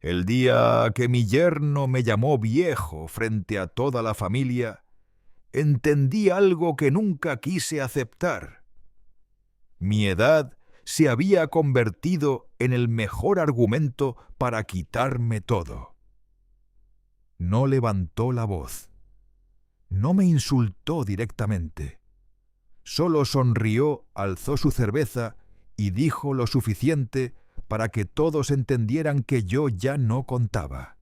El día que mi yerno me llamó viejo frente a toda la familia, entendí algo que nunca quise aceptar. Mi edad se había convertido en el mejor argumento para quitarme todo. No levantó la voz. No me insultó directamente. Solo sonrió, alzó su cerveza y dijo lo suficiente para que todos entendieran que yo ya no contaba.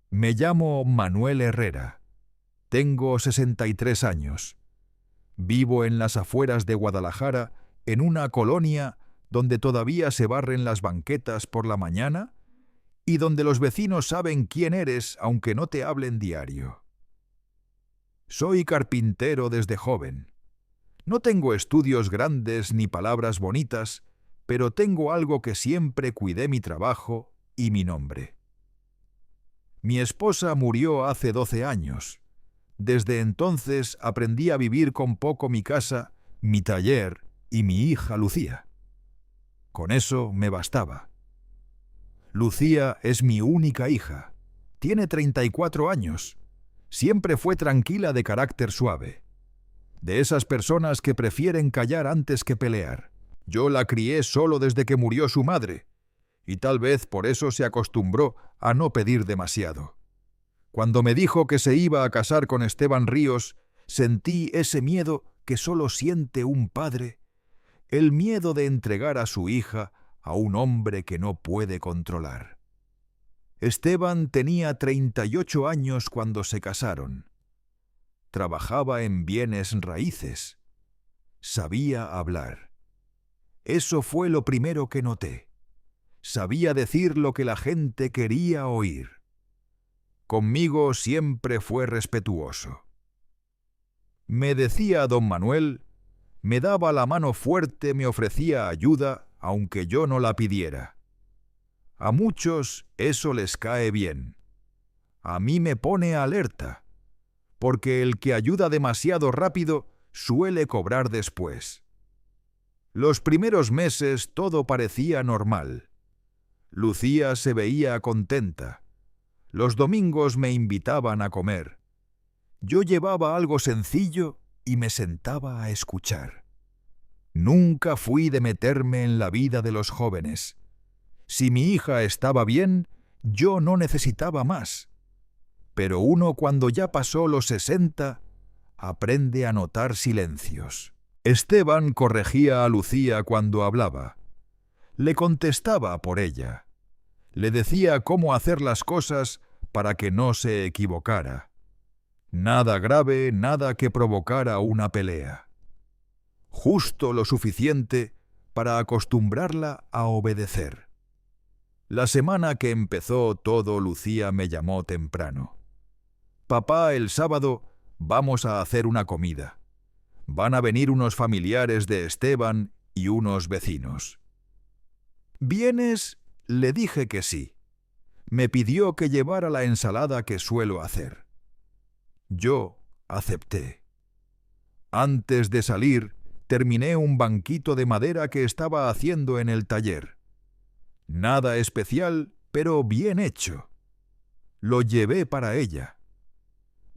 Me llamo Manuel Herrera. Tengo 63 años. Vivo en las afueras de Guadalajara, en una colonia donde todavía se barren las banquetas por la mañana y donde los vecinos saben quién eres aunque no te hablen diario. Soy carpintero desde joven. No tengo estudios grandes ni palabras bonitas, pero tengo algo que siempre cuidé: mi trabajo y mi nombre. Mi esposa murió hace 12 años. Desde entonces aprendí a vivir con poco: mi casa, mi taller y mi hija Lucía. Con eso me bastaba. Lucía es mi única hija. Tiene 34 años. Siempre fue tranquila, de carácter suave. De esas personas que prefieren callar antes que pelear. Yo la crié solo desde que murió su madre, y tal vez por eso se acostumbró a no pedir demasiado. Cuando me dijo que se iba a casar con Esteban Ríos, sentí ese miedo que solo siente un padre, el miedo de entregar a su hija a un hombre que no puede controlar. Esteban tenía 38 años cuando se casaron. Trabajaba en bienes raíces. Sabía hablar. Eso fue lo primero que noté. Sabía decir lo que la gente quería oír. Conmigo siempre fue respetuoso. Me decía don Manuel, me daba la mano fuerte, me ofrecía ayuda, aunque yo no la pidiera. A muchos eso les cae bien. A mí me pone alerta, porque el que ayuda demasiado rápido suele cobrar después. Los primeros meses todo parecía normal. Lucía se veía contenta. Los domingos me invitaban a comer. Yo llevaba algo sencillo y me sentaba a escuchar. Nunca fui de meterme en la vida de los jóvenes. Si mi hija estaba bien, yo no necesitaba más. Pero uno, cuando ya pasó los 60, aprende a notar silencios. Esteban corregía a Lucía cuando hablaba. Le contestaba por ella. Le decía cómo hacer las cosas para que no se equivocara. Nada grave, nada que provocara una pelea. Justo lo suficiente para acostumbrarla a obedecer. La semana que empezó todo, Lucía me llamó temprano. Papá, el sábado vamos a hacer una comida. Van a venir unos familiares de Esteban y unos vecinos. ¿Vienes? Le dije que sí. Me pidió que llevara la ensalada que suelo hacer. Yo acepté. Antes de salir, terminé un banquito de madera que estaba haciendo en el taller. Nada especial, pero bien hecho. Lo llevé para ella.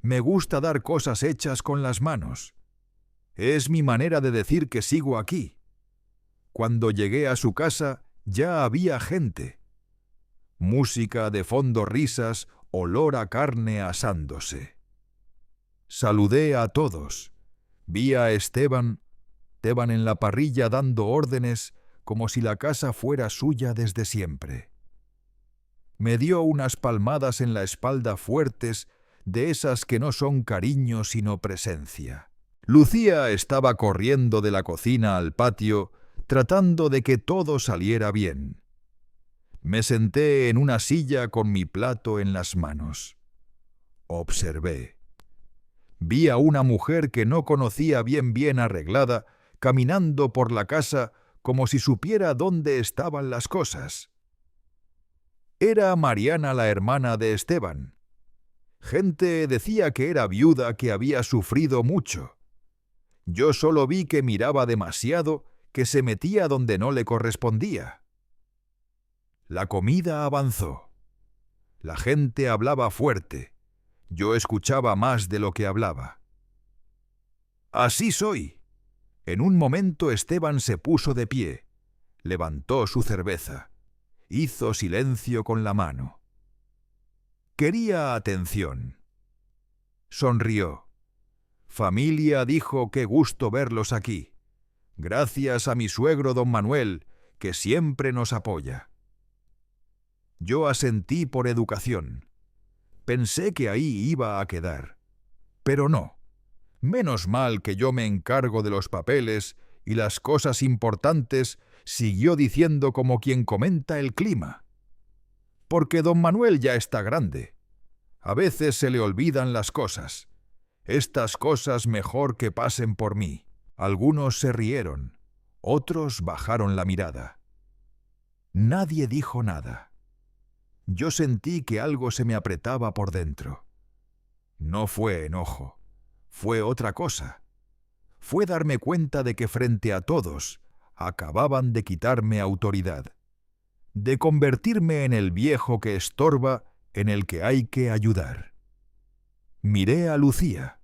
Me gusta dar cosas hechas con las manos. Es mi manera de decir que sigo aquí. Cuando llegué a su casa, ya había gente. Música de fondo, risas, olor a carne asándose. Saludé a todos. Vi a Esteban en la parrilla dando órdenes como si la casa fuera suya desde siempre. Me dio unas palmadas en la espalda fuertes, de esas que no son cariño sino presencia. Lucía estaba corriendo de la cocina al patio, tratando de que todo saliera bien. Me senté en una silla con mi plato en las manos. Observé. Vi a una mujer que no conocía bien arreglada, caminando por la casa como si supiera dónde estaban las cosas. Era Mariana, la hermana de Esteban. Gente decía que era viuda, que había sufrido mucho. Yo solo vi que miraba demasiado, que se metía donde no le correspondía. La comida avanzó. La gente hablaba fuerte. Yo escuchaba más de lo que hablaba. Así soy. En un momento Esteban se puso de pie, levantó su cerveza, hizo silencio con la mano. Quería atención. Sonrió. Familia, dijo, qué gusto verlos aquí. Gracias a mi suegro don Manuel, que siempre nos apoya. Yo asentí por educación. Pensé que ahí iba a quedar. Pero no. Menos mal que yo me encargo de los papeles y las cosas importantes, siguió diciendo como quien comenta el clima. Porque don Manuel ya está grande. A veces se le olvidan las cosas. Estas cosas mejor que pasen por mí. Algunos se rieron, otros bajaron la mirada. Nadie dijo nada. Yo sentí que algo se me apretaba por dentro. No fue enojo, fue otra cosa. Fue darme cuenta de que frente a todos acababan de quitarme autoridad, de convertirme en el viejo que estorba, en el que hay que ayudar. Miré a Lucía.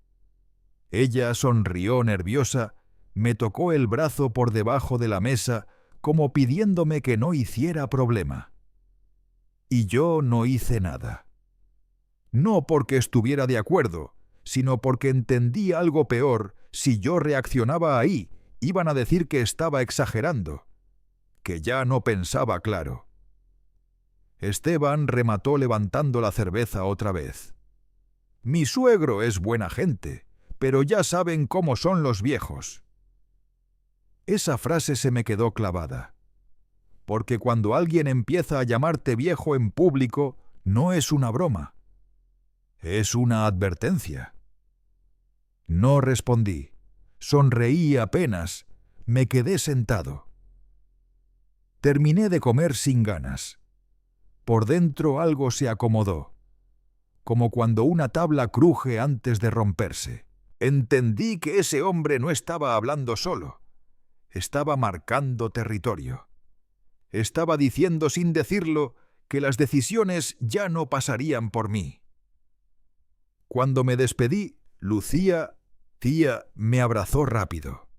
Ella sonrió nerviosa, me tocó el brazo por debajo de la mesa como pidiéndome que no hiciera problema. Y yo no hice nada. No porque estuviera de acuerdo, sino porque entendí algo peor. Si yo reaccionaba ahí, iban a decir que estaba exagerando, que ya no pensaba claro. Esteban remató levantando la cerveza otra vez. Mi suegro es buena gente, pero ya saben cómo son los viejos. Esa frase se me quedó clavada, porque cuando alguien empieza a llamarte viejo en público, no es una broma, es una advertencia. No respondí, sonreí apenas, me quedé sentado. Terminé de comer sin ganas. Por dentro algo se acomodó, como cuando una tabla cruje antes de romperse. Entendí que ese hombre no estaba hablando solo, estaba marcando territorio. Estaba diciendo sin decirlo que las decisiones ya no pasarían por mí. Cuando me despedí, Lucía, tía, me abrazó rápido.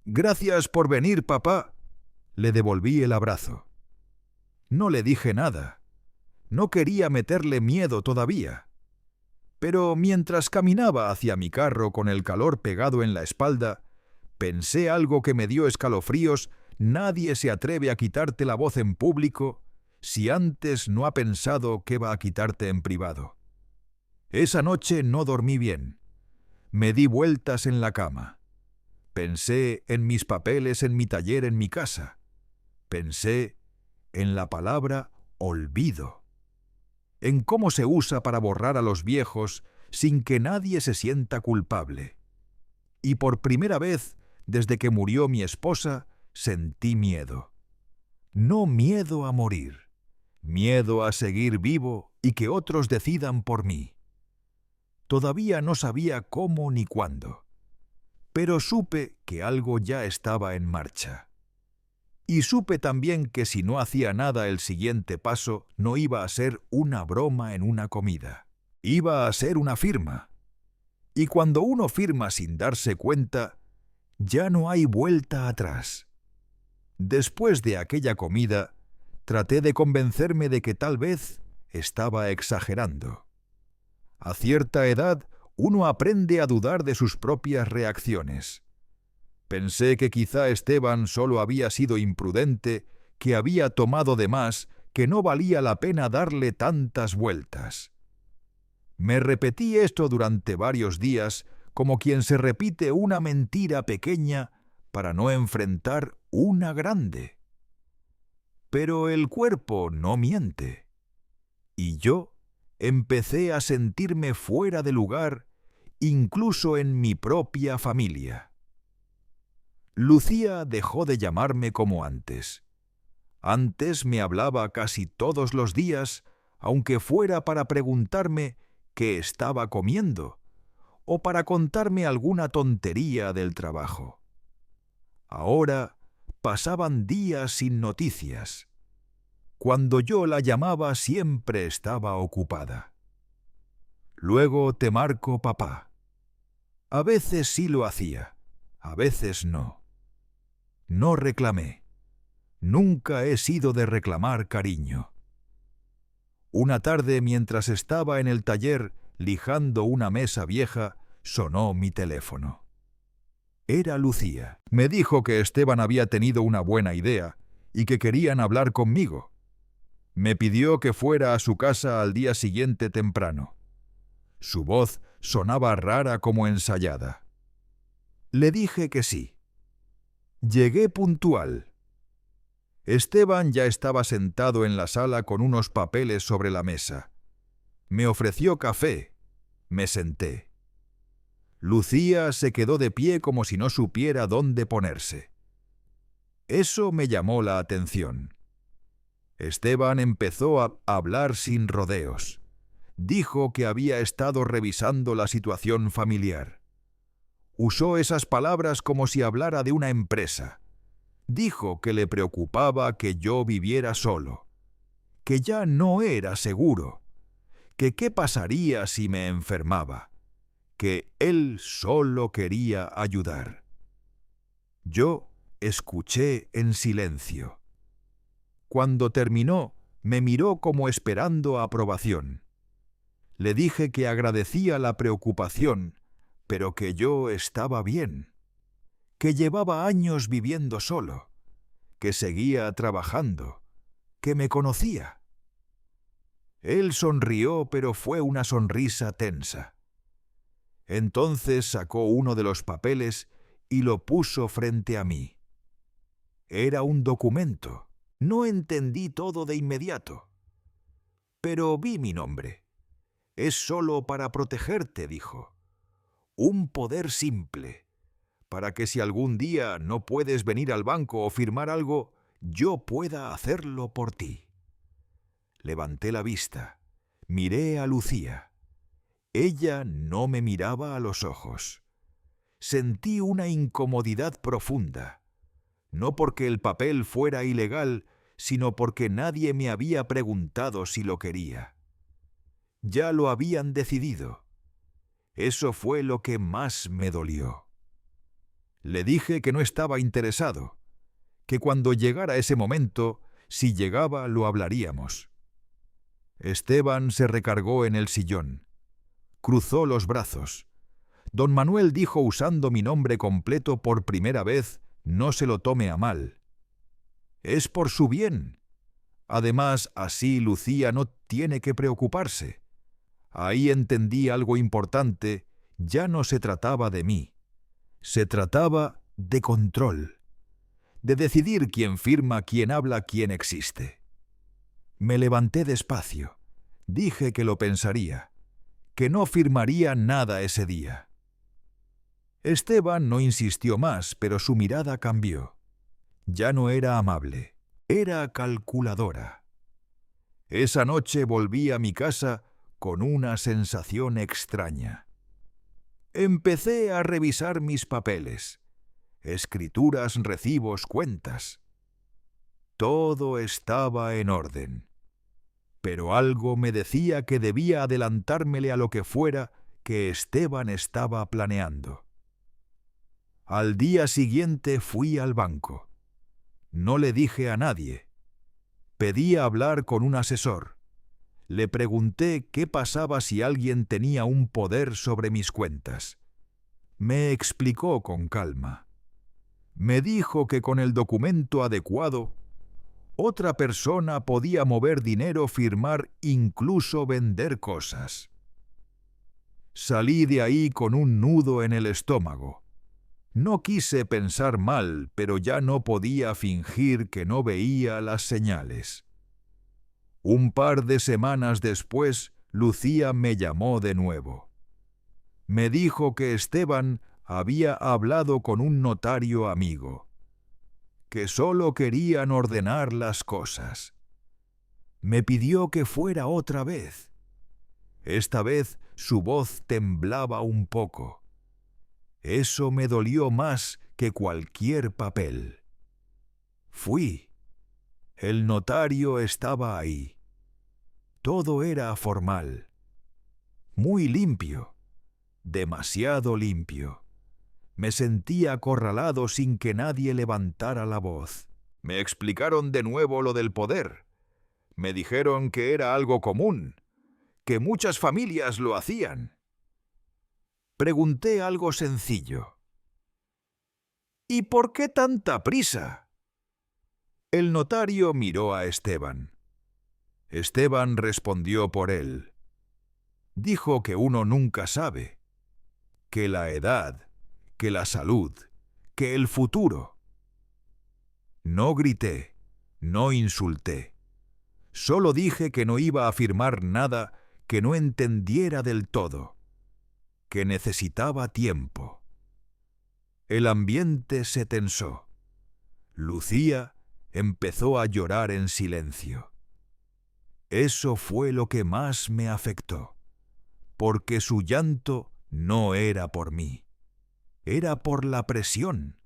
Gracias por venir, papá. Le devolví el abrazo. No le dije nada. No quería meterle miedo todavía. Pero mientras caminaba hacia mi carro con el calor pegado en la espalda, pensé algo que me dio escalofríos. Nadie se atreve a quitarte la voz en público si antes no ha pensado que va a quitarte en privado. Esa noche no dormí bien. Me di vueltas en la cama. Pensé en mis papeles en mi taller en mi casa. Pensé en la palabra olvido. En cómo se usa para borrar a los viejos sin que nadie se sienta culpable. Y por primera vez, desde que murió mi esposa, sentí miedo. No miedo a morir, miedo a seguir vivo y que otros decidan por mí. Todavía no sabía cómo ni cuándo, pero supe que algo ya estaba en marcha. Y supe también que si no hacía nada el siguiente paso no iba a ser una broma en una comida, iba a ser una firma. Y cuando uno firma sin darse cuenta, ya no hay vuelta atrás. Después de aquella comida, traté de convencerme de que tal vez estaba exagerando. A cierta edad, uno aprende a dudar de sus propias reacciones. Pensé que quizá Esteban solo había sido imprudente, que había tomado de más, que no valía la pena darle tantas vueltas. Me repetí esto durante varios días, como quien se repite una mentira pequeña para no enfrentar una grande. Pero el cuerpo no miente. Y yo empecé a sentirme fuera de lugar, incluso en mi propia familia. Lucía dejó de llamarme como antes. Antes me hablaba casi todos los días, aunque fuera para preguntarme qué estaba comiendo o para contarme alguna tontería del trabajo. Ahora pasaban días sin noticias. Cuando yo la llamaba siempre estaba ocupada. Luego te marco, papá. A veces sí lo hacía, a veces no. No reclamé. Nunca he sido de reclamar cariño. Una tarde, mientras estaba en el taller lijando una mesa vieja, sonó mi teléfono. Era Lucía. Me dijo que Esteban había tenido una buena idea y que querían hablar conmigo. Me pidió que fuera a su casa al día siguiente temprano. Su voz sonaba rara como ensayada. Le dije que sí. Llegué puntual. Esteban ya estaba sentado en la sala con unos papeles sobre la mesa. Me ofreció café. Me senté. Lucía se quedó de pie como si no supiera dónde ponerse. Eso me llamó la atención. Esteban empezó a hablar sin rodeos. Dijo que había estado revisando la situación familiar. Usó esas palabras como si hablara de una empresa. Dijo que le preocupaba que yo viviera solo, que ya no era seguro, que qué pasaría si me enfermaba, que él solo quería ayudar. Yo escuché en silencio. Cuando terminó, me miró como esperando aprobación. Le dije que agradecía la preocupación, pero que yo estaba bien, que llevaba años viviendo solo, que seguía trabajando, que me conocía. Él sonrió, pero fue una sonrisa tensa. Entonces sacó uno de los papeles y lo puso frente a mí. Era un documento. No entendí todo de inmediato. Pero vi mi nombre. Es solo para protegerte, dijo. Un poder simple, para que si algún día no puedes venir al banco o firmar algo, yo pueda hacerlo por ti. Levanté la vista. Miré a Lucía. Ella no me miraba a los ojos. Sentí una incomodidad profunda. No porque el papel fuera ilegal, sino porque nadie me había preguntado si lo quería. Ya lo habían decidido. Eso fue lo que más me dolió. Le dije que no estaba interesado, que cuando llegara ese momento, si llegaba, lo hablaríamos. Esteban se recargó en el sillón. Cruzó los brazos. Don Manuel dijo usando mi nombre completo por primera vez: no se lo tome a mal. Es por su bien. Además, así Lucía no tiene que preocuparse. Ahí entendí algo importante. Ya no se trataba de mí. Se trataba de control. De decidir quién firma, quién habla, quién existe. Me levanté despacio. Dije que lo pensaría, que no firmaría nada ese día. Esteban no insistió más, pero su mirada cambió. Ya no era amable, era calculadora. Esa noche volví a mi casa con una sensación extraña. Empecé a revisar mis papeles, escrituras, recibos, cuentas. Todo estaba en orden. Pero algo me decía que debía adelantármele a lo que fuera que Esteban estaba planeando. Al día siguiente fui al banco. No le dije a nadie. Pedí hablar con un asesor. Le pregunté qué pasaba si alguien tenía un poder sobre mis cuentas. Me explicó con calma. Me dijo que con el documento adecuado, otra persona podía mover dinero, firmar, incluso vender cosas. Salí de ahí con un nudo en el estómago. No quise pensar mal, pero ya no podía fingir que no veía las señales. Un par de semanas después, Lucía me llamó de nuevo. Me dijo que Esteban había hablado con un notario amigo, que solo querían ordenar las cosas. Me pidió que fuera otra vez. Esta vez su voz temblaba un poco. Eso me dolió más que cualquier papel. Fui. El notario estaba ahí. Todo era formal, muy limpio, demasiado limpio. Me sentí acorralado sin que nadie levantara la voz. Me explicaron de nuevo lo del poder. Me dijeron que era algo común, que muchas familias lo hacían. Pregunté algo sencillo. ¿Y por qué tanta prisa? El notario miró a Esteban. Esteban respondió por él. Dijo que uno nunca sabe, que la edad, que la salud, que el futuro. No grité, no insulté. Solo dije que no iba a afirmar nada que no entendiera del todo, que necesitaba tiempo. El ambiente se tensó. Lucía empezó a llorar en silencio. Eso fue lo que más me afectó, porque su llanto no era por mí, era por la presión.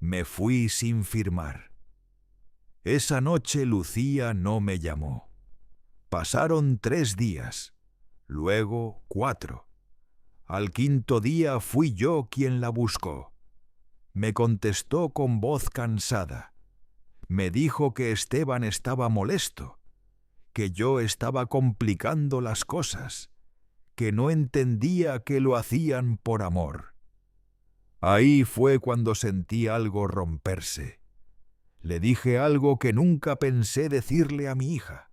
Me fui sin firmar. Esa noche Lucía no me llamó. Pasaron 3 días, luego 4. Al 5.º día fui yo quien la buscó. Me contestó con voz cansada. Me dijo que Esteban estaba molesto, que yo estaba complicando las cosas, que no entendía que lo hacían por amor. Ahí fue cuando sentí algo romperse. Le dije algo que nunca pensé decirle a mi hija.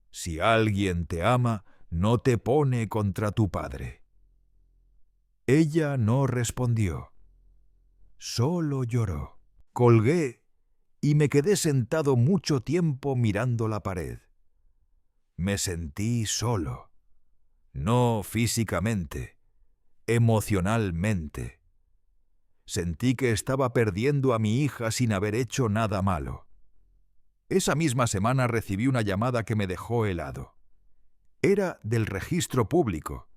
Si alguien te ama, no te pone contra tu padre. Ella no respondió. Solo lloró. Colgué y me quedé sentado mucho tiempo mirando la pared. Me sentí solo. No físicamente, emocionalmente. Sentí que estaba perdiendo a mi hija sin haber hecho nada malo. Esa misma semana recibí una llamada que me dejó helado. Era del registro público.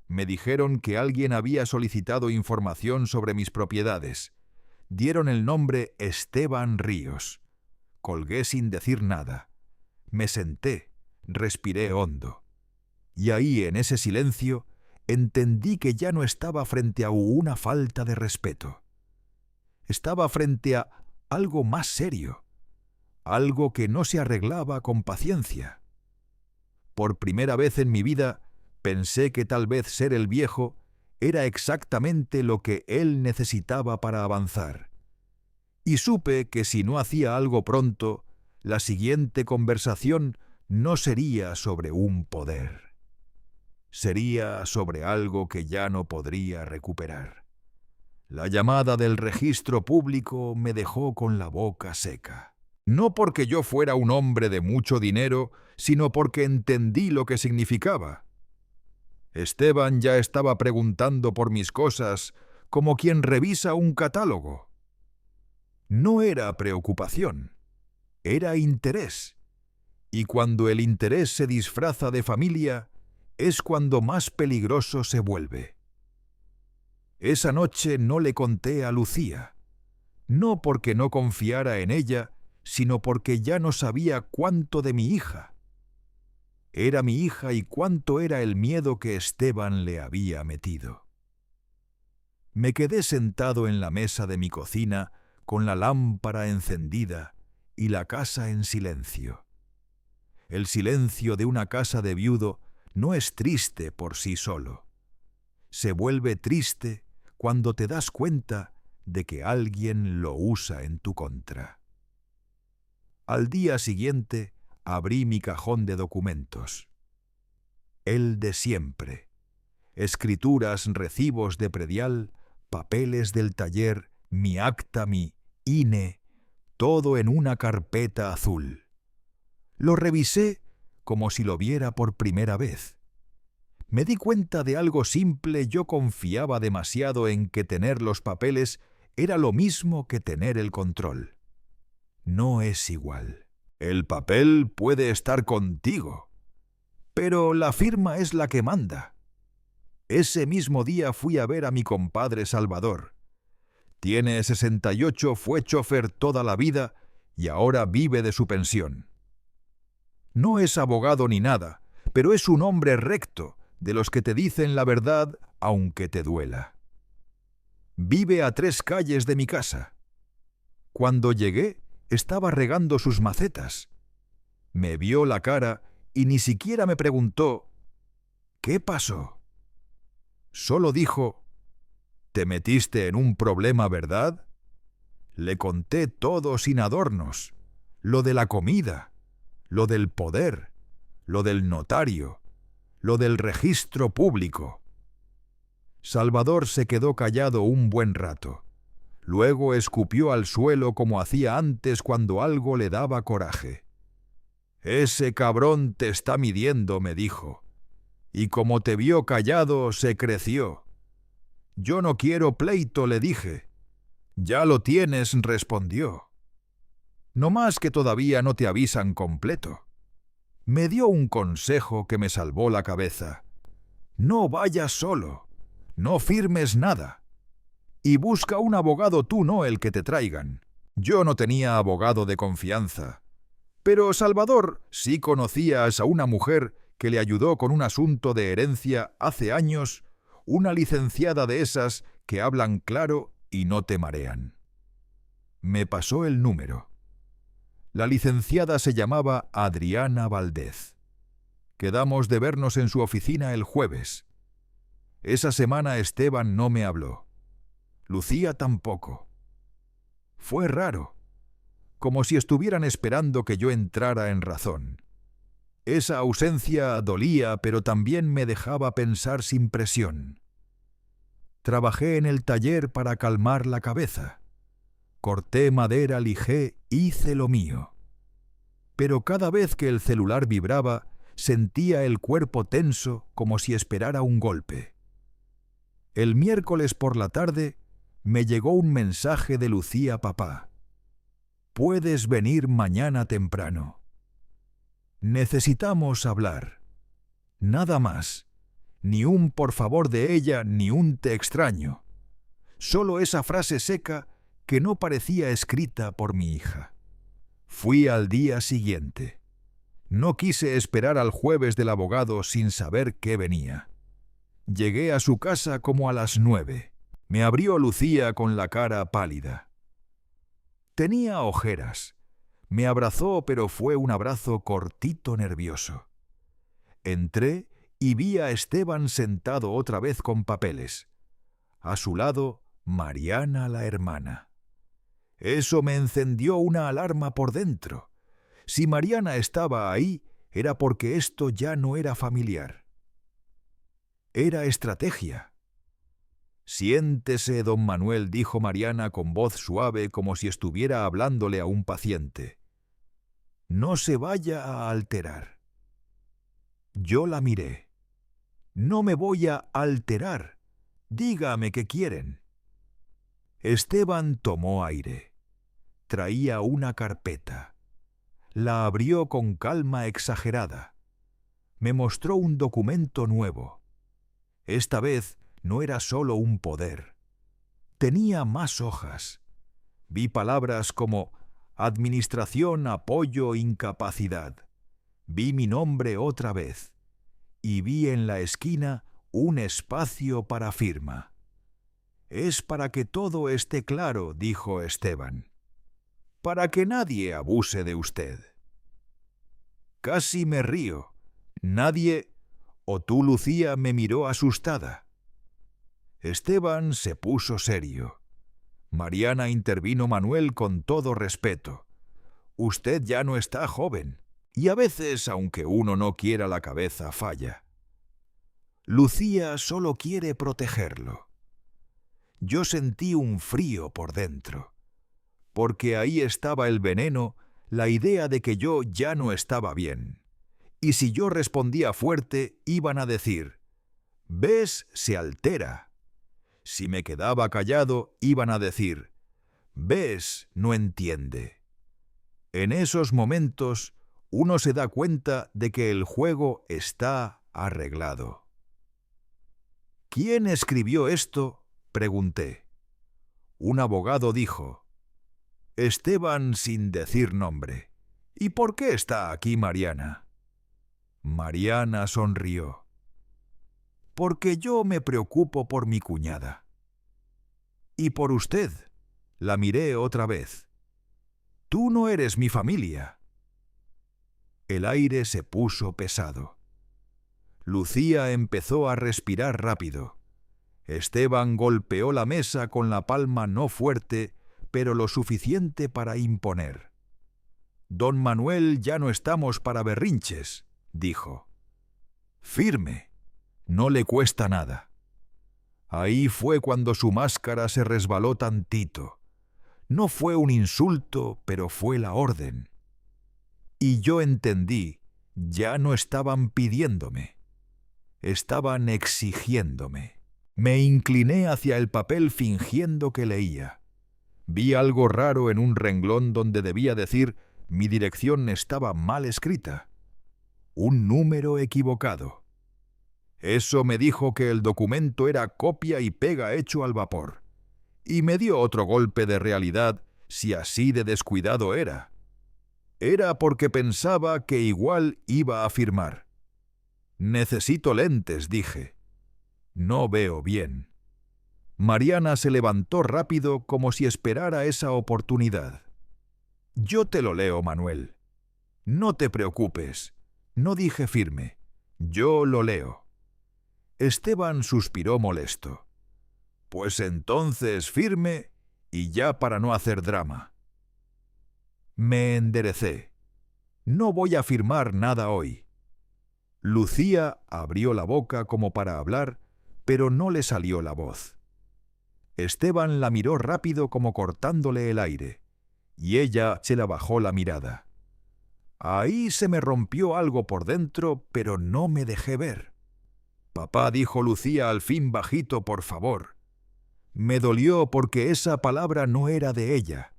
Me dijeron que alguien había solicitado información sobre mis propiedades. Dieron el nombre Esteban Ríos. Colgué sin decir nada. Me senté, respiré hondo. Y ahí, en ese silencio, entendí que ya no estaba frente a una falta de respeto. Estaba frente a algo más serio, algo que no se arreglaba con paciencia. Por primera vez en mi vida pensé que tal vez ser el viejo era exactamente lo que él necesitaba para avanzar. Y supe que si no hacía algo pronto, la siguiente conversación no sería sobre un poder. Sería sobre algo que ya no podría recuperar. La llamada del registro público me dejó con la boca seca. No porque yo fuera un hombre de mucho dinero, sino porque entendí lo que significaba. Esteban ya estaba preguntando por mis cosas como quien revisa un catálogo. No era preocupación, era interés. Y cuando el interés se disfraza de familia, es cuando más peligroso se vuelve. Esa noche no le conté a Lucía, no porque no confiara en ella, sino porque ya no sabía cuánto de mi hija. Era mi hija y cuánto era el miedo que Esteban le había metido. Me quedé sentado en la mesa de mi cocina con la lámpara encendida y la casa en silencio. El silencio de una casa de viudo no es triste por sí solo. Se vuelve triste cuando te das cuenta de que alguien lo usa en tu contra. Al día siguiente abrí mi cajón de documentos. El de siempre. Escrituras, recibos de predial, papeles del taller, mi acta, mi INE, todo en una carpeta azul. Lo revisé como si lo viera por primera vez. Me di cuenta de algo simple. Yo confiaba demasiado en que tener los papeles era lo mismo que tener el control. No es igual. El papel puede estar contigo, pero la firma es la que manda. Ese mismo día fui a ver a mi compadre Salvador. Tiene 68, fue chofer toda la vida y ahora vive de su pensión. No es abogado ni nada, pero es un hombre recto, de los que te dicen la verdad aunque te duela. Vive a 3 calles de mi casa. Cuando llegué, estaba regando sus macetas. Me vio la cara y ni siquiera me preguntó ¿qué pasó? Solo dijo: «¿Te metiste en un problema, verdad?». Le conté todo sin adornos, lo de la comida, lo del poder, lo del notario, lo del registro público. Salvador se quedó callado un buen rato. Luego escupió al suelo como hacía antes cuando algo le daba coraje. «Ese cabrón te está midiendo», me dijo, «y como te vio callado, se creció». «Yo no quiero pleito», le dije. «Ya lo tienes», respondió. «No más que todavía no te avisan completo». Me dio un consejo que me salvó la cabeza. «No vayas solo, no firmes nada. Y busca un abogado tú, no el que te traigan». Yo no tenía abogado de confianza. Pero Salvador sí conocías a una mujer que le ayudó con un asunto de herencia hace años, una licenciada de esas que hablan claro y no te marean. Me pasó el número. La licenciada se llamaba Adriana Valdez. Quedamos de vernos en su oficina el jueves. Esa semana Esteban no me habló. Lucía tampoco. Fue raro, como si estuvieran esperando que yo entrara en razón. Esa ausencia dolía, pero también me dejaba pensar sin presión. Trabajé en el taller para calmar la cabeza. Corté madera, lijé, hice lo mío. Pero cada vez que el celular vibraba, sentía el cuerpo tenso como si esperara un golpe. El miércoles por la tarde me llegó un mensaje de Lucía papá. «Puedes venir mañana temprano. Necesitamos hablar. Nada más. Ni un por favor de ella, ni un te extraño. Solo esa frase seca que no parecía escrita por mi hija». Fui al día siguiente. No quise esperar al jueves del abogado sin saber qué venía. Llegué a su casa como a las 9. Me abrió Lucía con la cara pálida. Tenía ojeras. Me abrazó, pero fue un abrazo cortito, nervioso. Entré y vi a Esteban sentado otra vez con papeles. A su lado, Mariana, la hermana. Eso me encendió una alarma por dentro. Si Mariana estaba ahí, era porque esto ya no era familiar. Era estrategia. «Siéntese, don Manuel», dijo Mariana con voz suave como si estuviera hablándole a un paciente. «No se vaya a alterar». Yo la miré. «No me voy a alterar. Dígame qué quieren». Esteban tomó aire. Traía una carpeta. La abrió con calma exagerada. Me mostró un documento nuevo. Esta vez no era solo un poder. Tenía más hojas. Vi palabras como administración, apoyo, incapacidad. Vi mi nombre otra vez. Y vi en la esquina un espacio para firma. «Es para que todo esté claro», dijo Esteban. «Para que nadie abuse de usted». Casi me río. Nadie, o tú, Lucía, me miró asustada. Esteban se puso serio. Mariana intervino. «Manuel, con todo respeto. Usted ya no está joven, y a veces, aunque uno no quiera, la cabeza falla. Lucía solo quiere protegerlo». Yo sentí un frío por dentro, porque ahí estaba el veneno, la idea de que yo ya no estaba bien. Y si yo respondía fuerte, iban a decir: «¿Ves? Se altera». Si me quedaba callado, iban a decir: «¿Ves? No entiende». En esos momentos, uno se da cuenta de que el juego está arreglado. «¿Quién escribió esto?», pregunté. Un abogado dijo: Esteban sin decir nombre. ¿Y por qué está aquí Mariana? Mariana sonrió. Porque yo me preocupo por mi cuñada. Y por usted. La miré otra vez. Tú no eres mi familia. El aire se puso pesado. Lucía empezó a respirar rápido. Esteban golpeó la mesa con la palma no fuerte, pero lo suficiente para imponer. Don Manuel, ya no estamos para berrinches, dijo. Firme. No le cuesta nada. Ahí fue cuando su máscara se resbaló tantito. No fue un insulto, pero fue la orden. Y yo entendí, ya no estaban pidiéndome. Estaban exigiéndome. Me incliné hacia el papel fingiendo que leía. Vi algo raro en un renglón donde debía decir mi dirección estaba mal escrita. Un número equivocado. Eso me dijo que el documento era copia y pega hecho al vapor. Y me dio otro golpe de realidad si así de descuidado era. Era porque pensaba que igual iba a firmar. Necesito lentes, dije. No veo bien. Mariana se levantó rápido como si esperara esa oportunidad. Yo te lo leo, Manuel. No te preocupes. No dije firme. Yo lo leo. Esteban suspiró molesto. Pues entonces firme y ya para no hacer drama. Me enderecé. No voy a firmar nada hoy. Lucía abrió la boca como para hablar, pero no le salió la voz. Esteban la miró rápido como cortándole el aire, y ella se la bajó la mirada. Ahí se me rompió algo por dentro, pero no me dejé ver. Papá, dijo Lucía al fin bajito, por favor. Me dolió porque esa palabra no era de ella.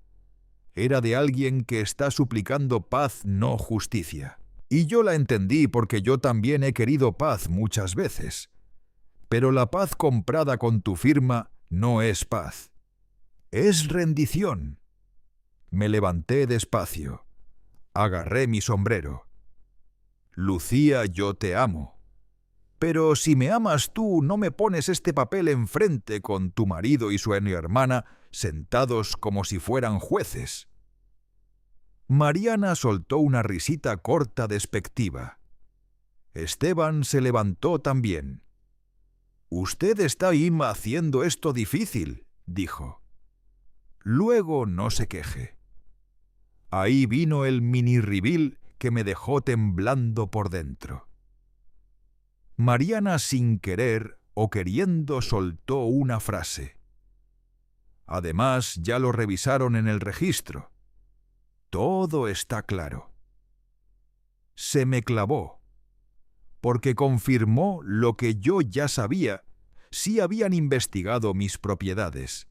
Era de alguien que está suplicando paz, no justicia. Y yo la entendí porque yo también he querido paz muchas veces. Pero la paz comprada con tu firma no es paz. Es rendición. Me levanté despacio. Agarré mi sombrero. Lucía, yo te amo. Pero si me amas tú, no me pones este papel enfrente con tu marido y su hermana sentados como si fueran jueces. Mariana soltó una risita corta despectiva. Esteban se levantó también. «Usted está haciendo esto difícil», dijo. «Luego no se queje». Ahí vino el minirribil que me dejó temblando por dentro. Mariana sin querer o queriendo soltó una frase. Además, ya lo revisaron en el registro. Todo está claro. Se me clavó, porque confirmó lo que yo ya sabía, si habían investigado mis propiedades,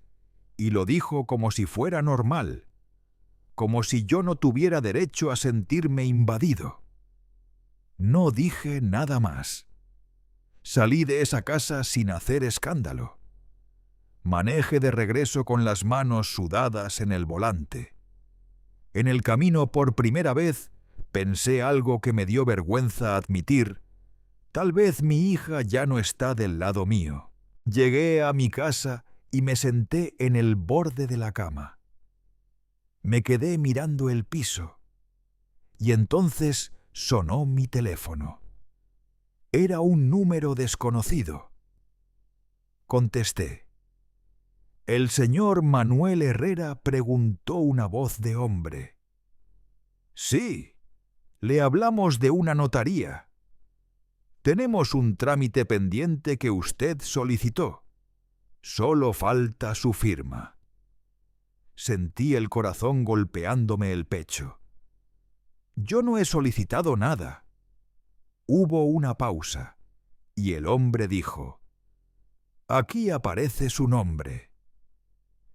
y lo dijo como si fuera normal, como si yo no tuviera derecho a sentirme invadido. No dije nada más. Salí de esa casa sin hacer escándalo. Manejé de regreso con las manos sudadas en el volante. En el camino por primera vez pensé algo que me dio vergüenza admitir. Tal vez mi hija ya no está del lado mío. Llegué a mi casa y me senté en el borde de la cama. Me quedé mirando el piso. Y entonces sonó mi teléfono. Era un número desconocido. Contesté. El señor Manuel Herrera, preguntó una voz de hombre. Sí, le hablamos de una notaría. Tenemos un trámite pendiente que usted solicitó. Solo falta su firma. Sentí el corazón golpeándome el pecho. Yo no he solicitado nada. Hubo una pausa, y el hombre dijo: Aquí aparece su nombre.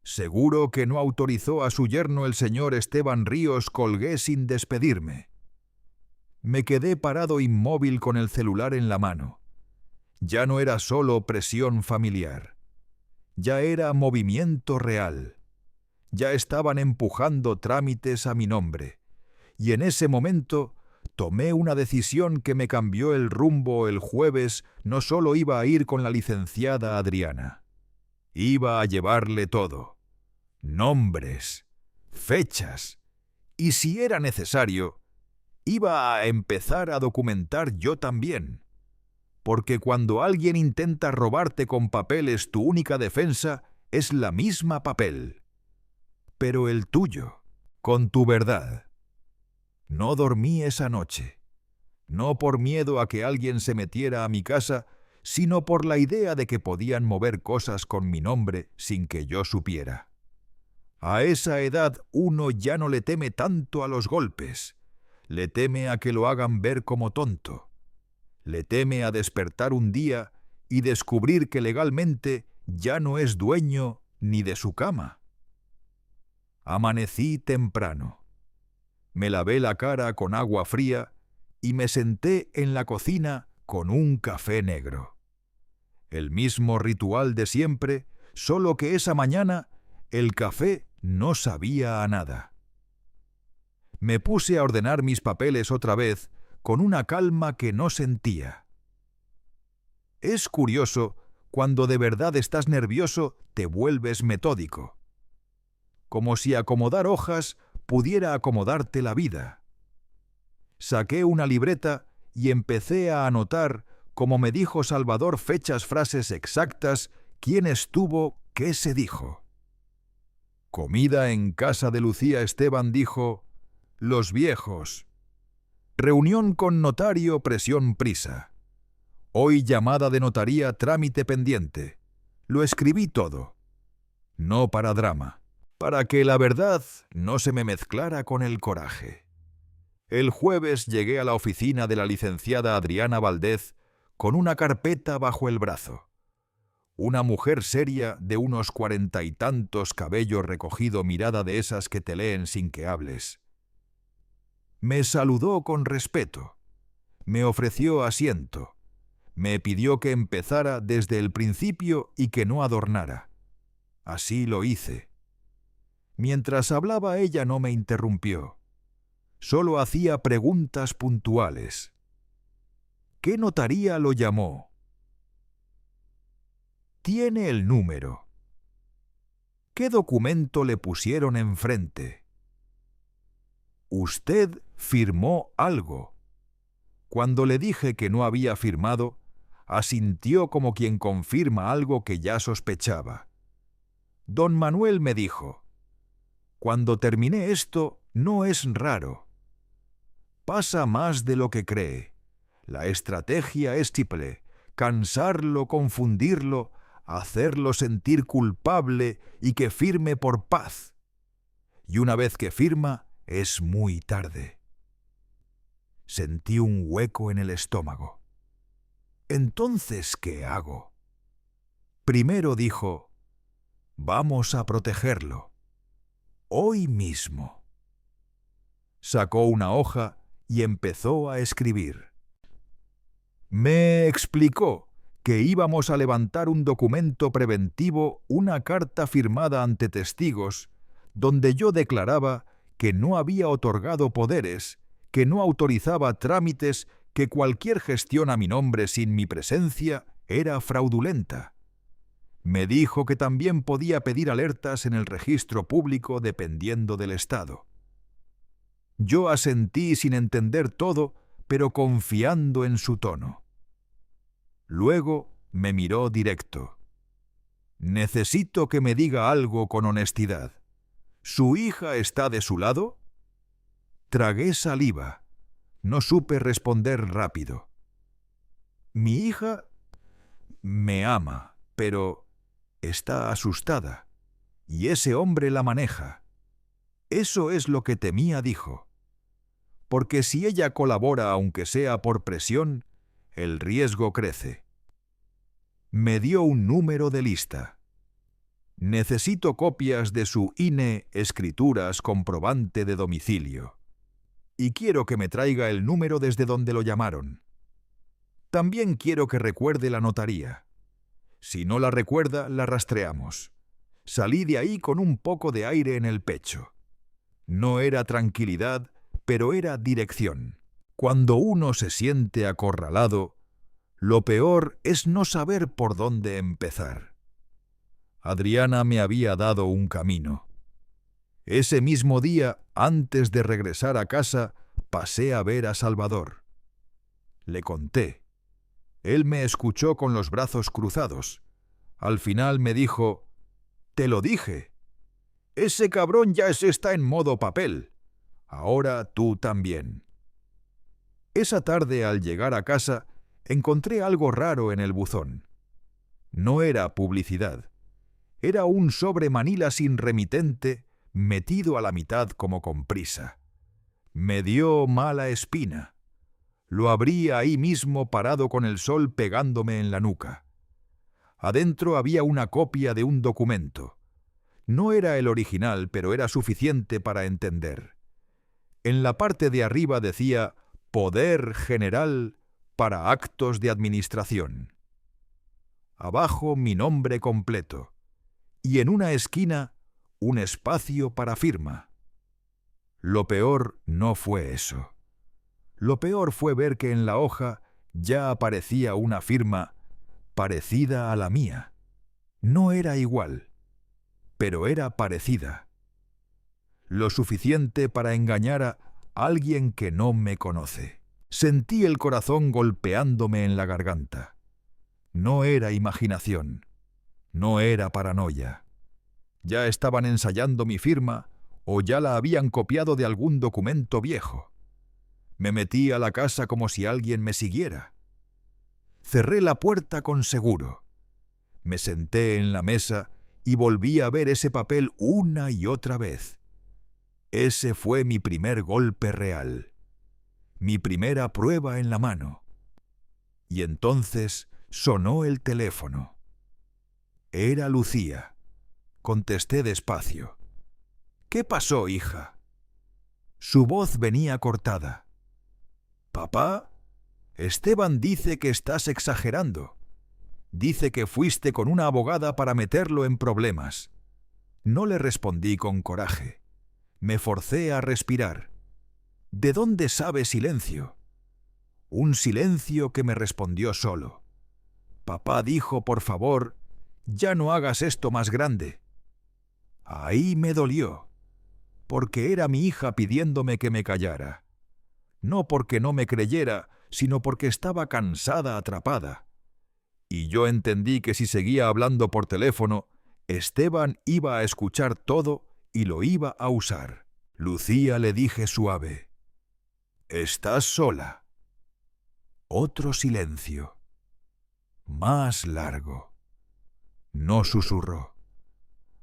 ¿Seguro que no autorizó a su yerno el señor Esteban Ríos? Colgué sin despedirme. Me quedé parado inmóvil con el celular en la mano. Ya no era solo presión familiar. Ya era movimiento real. ya estaban empujando trámites a mi nombre, y en ese momento tomé una decisión que me cambió el rumbo. El jueves no solo iba a ir con la licenciada Adriana, iba a llevarle todo: nombres, fechas, y si era necesario, iba a empezar a documentar yo también. Porque cuando alguien intenta robarte con papeles, tu única defensa es la misma papel. Pero el tuyo, con tu verdad. No dormí esa noche, no por miedo a que alguien se metiera a mi casa, sino por la idea de que podían mover cosas con mi nombre sin que yo supiera. A esa edad uno ya no le teme tanto a los golpes, le teme a que lo hagan ver como tonto, le teme a despertar un día y descubrir que legalmente ya no es dueño ni de su cama. Amanecí temprano. Me lavé la cara con agua fría y me senté en la cocina con un café negro. El mismo ritual de siempre, solo que esa mañana el café no sabía a nada. Me puse a ordenar mis papeles otra vez con una calma que no sentía. Es curioso, cuando de verdad estás nervioso te vuelves metódico. Como si acomodar hojas pudiera acomodarte la vida. Saqué una libreta y empecé a anotar, como me dijo Salvador, fechas, frases exactas, quién estuvo, qué se dijo. Comida en casa de Lucía Esteban, dijo: los viejos. Reunión con notario, presión, prisa. Hoy llamada de notaría, trámite pendiente. Lo escribí todo. No para drama, para que la verdad no se me mezclara con el coraje. El jueves llegué a la oficina de la licenciada Adriana Valdez con una carpeta bajo el brazo. Una mujer seria de unos 40 y tantos, cabello recogido, mirada de esas que te leen sin que hables. Me saludó con respeto, me ofreció asiento, me pidió que empezara desde el principio y que no adornara. Así lo hice. Mientras hablaba ella no me interrumpió. Solo hacía preguntas puntuales. ¿Qué notaría lo llamó? ¿Tiene el número? ¿Qué documento le pusieron enfrente? Usted firmó algo. Cuando le dije que no había firmado, asintió como quien confirma algo que ya sospechaba. Don Manuel me dijo: cuando terminé esto, no es raro. Pasa más de lo que cree. La estrategia es triple: cansarlo, confundirlo, hacerlo sentir culpable y que firme por paz. Y una vez que firma, es muy tarde. Sentí un hueco en el estómago. ¿Entonces qué hago? Primero dijo: vamos a protegerlo. Hoy mismo. Sacó una hoja y empezó a escribir. Me explicó que íbamos a levantar un documento preventivo, una carta firmada ante testigos, donde yo declaraba que no había otorgado poderes, que no autorizaba trámites, que cualquier gestión a mi nombre sin mi presencia era fraudulenta. Me dijo que también podía pedir alertas en el registro público dependiendo del estado. Yo asentí sin entender todo, pero confiando en su tono. Luego me miró directo. Necesito que me diga algo con honestidad. ¿Su hija está de su lado? Tragué saliva. No supe responder rápido. Mi hija me ama, pero está asustada, y ese hombre la maneja. Eso es lo que temía, dijo. Porque si ella colabora, aunque sea por presión, el riesgo crece. Me dio un número de lista. Necesito copias de su INE, escrituras, comprobante de domicilio. Y quiero que me traiga el número desde donde lo llamaron. También quiero que recuerde la notaría. Si no la recuerda, la rastreamos. Salí de ahí con un poco de aire en el pecho. No era tranquilidad, pero era dirección. Cuando uno se siente acorralado, lo peor es no saber por dónde empezar. Adriana me había dado un camino. Ese mismo día, antes de regresar a casa, pasé a ver a Salvador. Le conté. Él me escuchó con los brazos cruzados. Al final me dijo: «Te lo dije. Ese cabrón ya está en modo papel. Ahora tú también». Esa tarde, al llegar a casa, encontré algo raro en el buzón. No era publicidad. Era un sobre manila sin remitente, metido a la mitad como con prisa. Me dio mala espina. Lo abrí ahí mismo parado con el sol pegándome en la nuca. Adentro había una copia de un documento. No era el original, pero era suficiente para entender. En la parte de arriba decía «Poder General para actos de administración». Abajo mi nombre completo. Y en una esquina un espacio para firma. Lo peor no fue eso. Lo peor fue ver que en la hoja ya aparecía una firma parecida a la mía. No era igual, pero era parecida. Lo suficiente para engañar a alguien que no me conoce. Sentí el corazón golpeándome en la garganta. No era imaginación. No era paranoia. Ya estaban ensayando mi firma o ya la habían copiado de algún documento viejo. Me metí a la casa como si alguien me siguiera. Cerré la puerta con seguro. Me senté en la mesa y volví a ver ese papel una y otra vez. Ese fue mi primer golpe real. Mi primera prueba en la mano. Y entonces sonó el teléfono. Era Lucía. Contesté despacio. «¿Qué pasó, hija?» Su voz venía cortada. «Papá, Esteban dice que estás exagerando. Dice que fuiste con una abogada para meterlo en problemas». No le respondí con coraje. Me forcé a respirar. ¿De dónde sabe silencio? Un silencio que me respondió solo. Papá dijo, por favor, ya no hagas esto más grande. Ahí me dolió, porque era mi hija pidiéndome que me callara. No porque no me creyera, sino porque estaba cansada, atrapada. Y yo entendí que si seguía hablando por teléfono, Esteban iba a escuchar todo y lo iba a usar. Lucía, le dije suave. «¿Estás sola?» Otro silencio. Más largo. No susurró.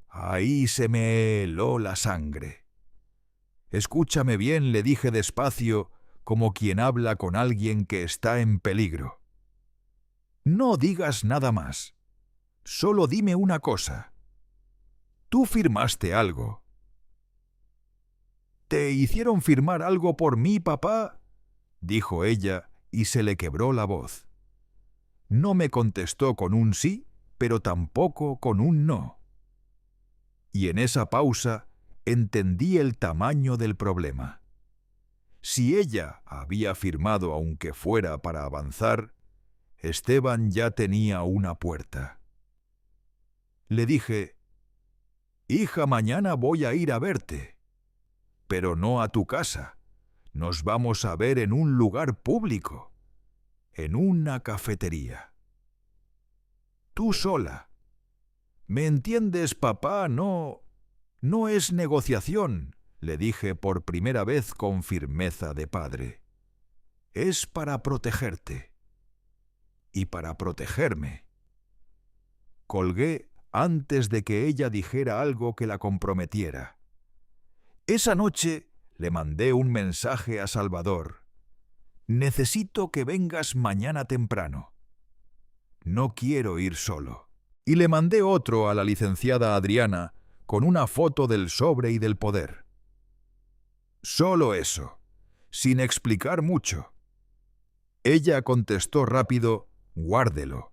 Ahí se me heló la sangre. «Escúchame bien», le dije despacio, como quien habla con alguien que está en peligro. «No digas nada más. Solo dime una cosa. Tú firmaste algo». «¿Te hicieron firmar algo por mí, papá?», dijo ella, y se le quebró la voz. No me contestó con un sí, pero tampoco con un no. Y en esa pausa entendí el tamaño del problema. Si ella había firmado aunque fuera para avanzar, Esteban ya tenía una puerta. Le dije, «Hija, mañana voy a ir a verte, pero no a tu casa. Nos vamos a ver en un lugar público, en una cafetería. Tú sola. ¿Me entiendes, papá? No es negociación», le dije por primera vez con firmeza de padre. «Es para protegerte. Y para protegerme». Colgué antes de que ella dijera algo que la comprometiera. Esa noche le mandé un mensaje a Salvador. «Necesito que vengas mañana temprano. No quiero ir solo». Y le mandé otro a la licenciada Adriana con una foto del sobre y del poder. Solo eso, sin explicar mucho. Ella contestó rápido, «Guárdelo.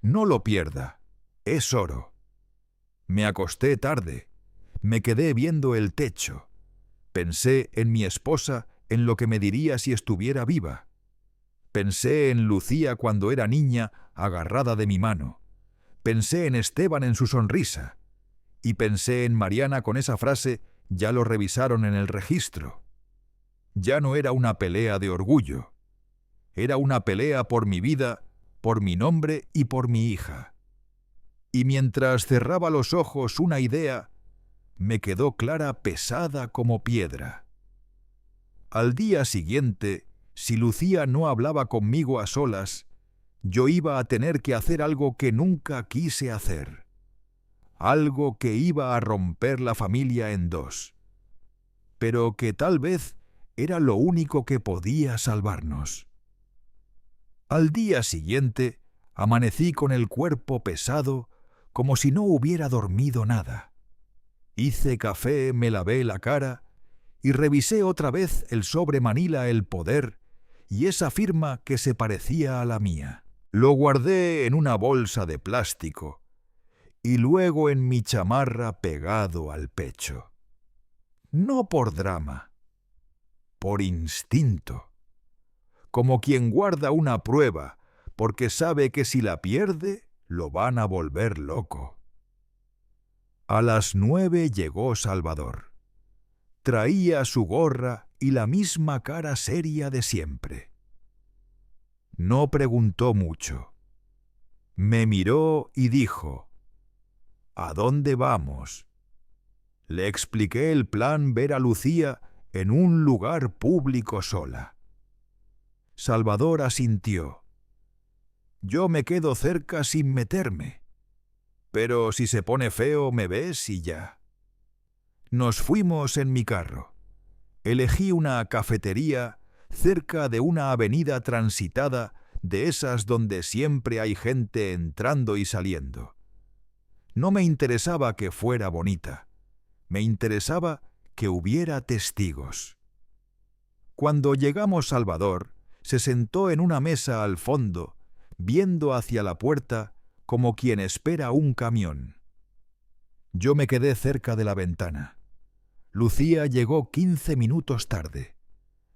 No lo pierda, es oro». Me acosté tarde. Me quedé viendo el techo. Pensé en mi esposa, en lo que me diría si estuviera viva. Pensé en Lucía cuando era niña, agarrada de mi mano. Pensé en Esteban en su sonrisa. Y pensé en Mariana con esa frase: ya lo revisaron en el registro. Ya no era una pelea de orgullo. Era una pelea por mi vida, por mi nombre y por mi hija. Y mientras cerraba los ojos, una idea me quedó clara, pesada como piedra. Al día siguiente, si Lucía no hablaba conmigo a solas, yo iba a tener que hacer algo que nunca quise hacer. Algo que iba a romper la familia en dos. Pero que tal vez era lo único que podía salvarnos. Al día siguiente, amanecí con el cuerpo pesado, como si no hubiera dormido nada. Hice café, me lavé la cara y revisé otra vez el sobre Manila El Poder y esa firma que se parecía a la mía. Lo guardé en una bolsa de plástico y luego en mi chamarra pegado al pecho. No por drama, por instinto. Como quien guarda una prueba porque sabe que si la pierde, lo van a volver loco. A las 9 llegó Salvador. Traía su gorra y la misma cara seria de siempre. No preguntó mucho. Me miró y dijo: ¿A dónde vamos? Le expliqué el plan: ver a Lucía en un lugar público sola. Salvador asintió. Yo me quedo cerca sin meterme. Pero si se pone feo, me ves y ya. Nos fuimos en mi carro. Elegí una cafetería cerca de una avenida transitada, de esas donde siempre hay gente entrando y saliendo. No me interesaba que fuera bonita. Me interesaba que hubiera testigos. Cuando llegamos, Salvador se sentó en una mesa al fondo, viendo hacia la puerta como quien espera un camión. Yo me quedé cerca de la ventana. Lucía llegó 15 minutos tarde.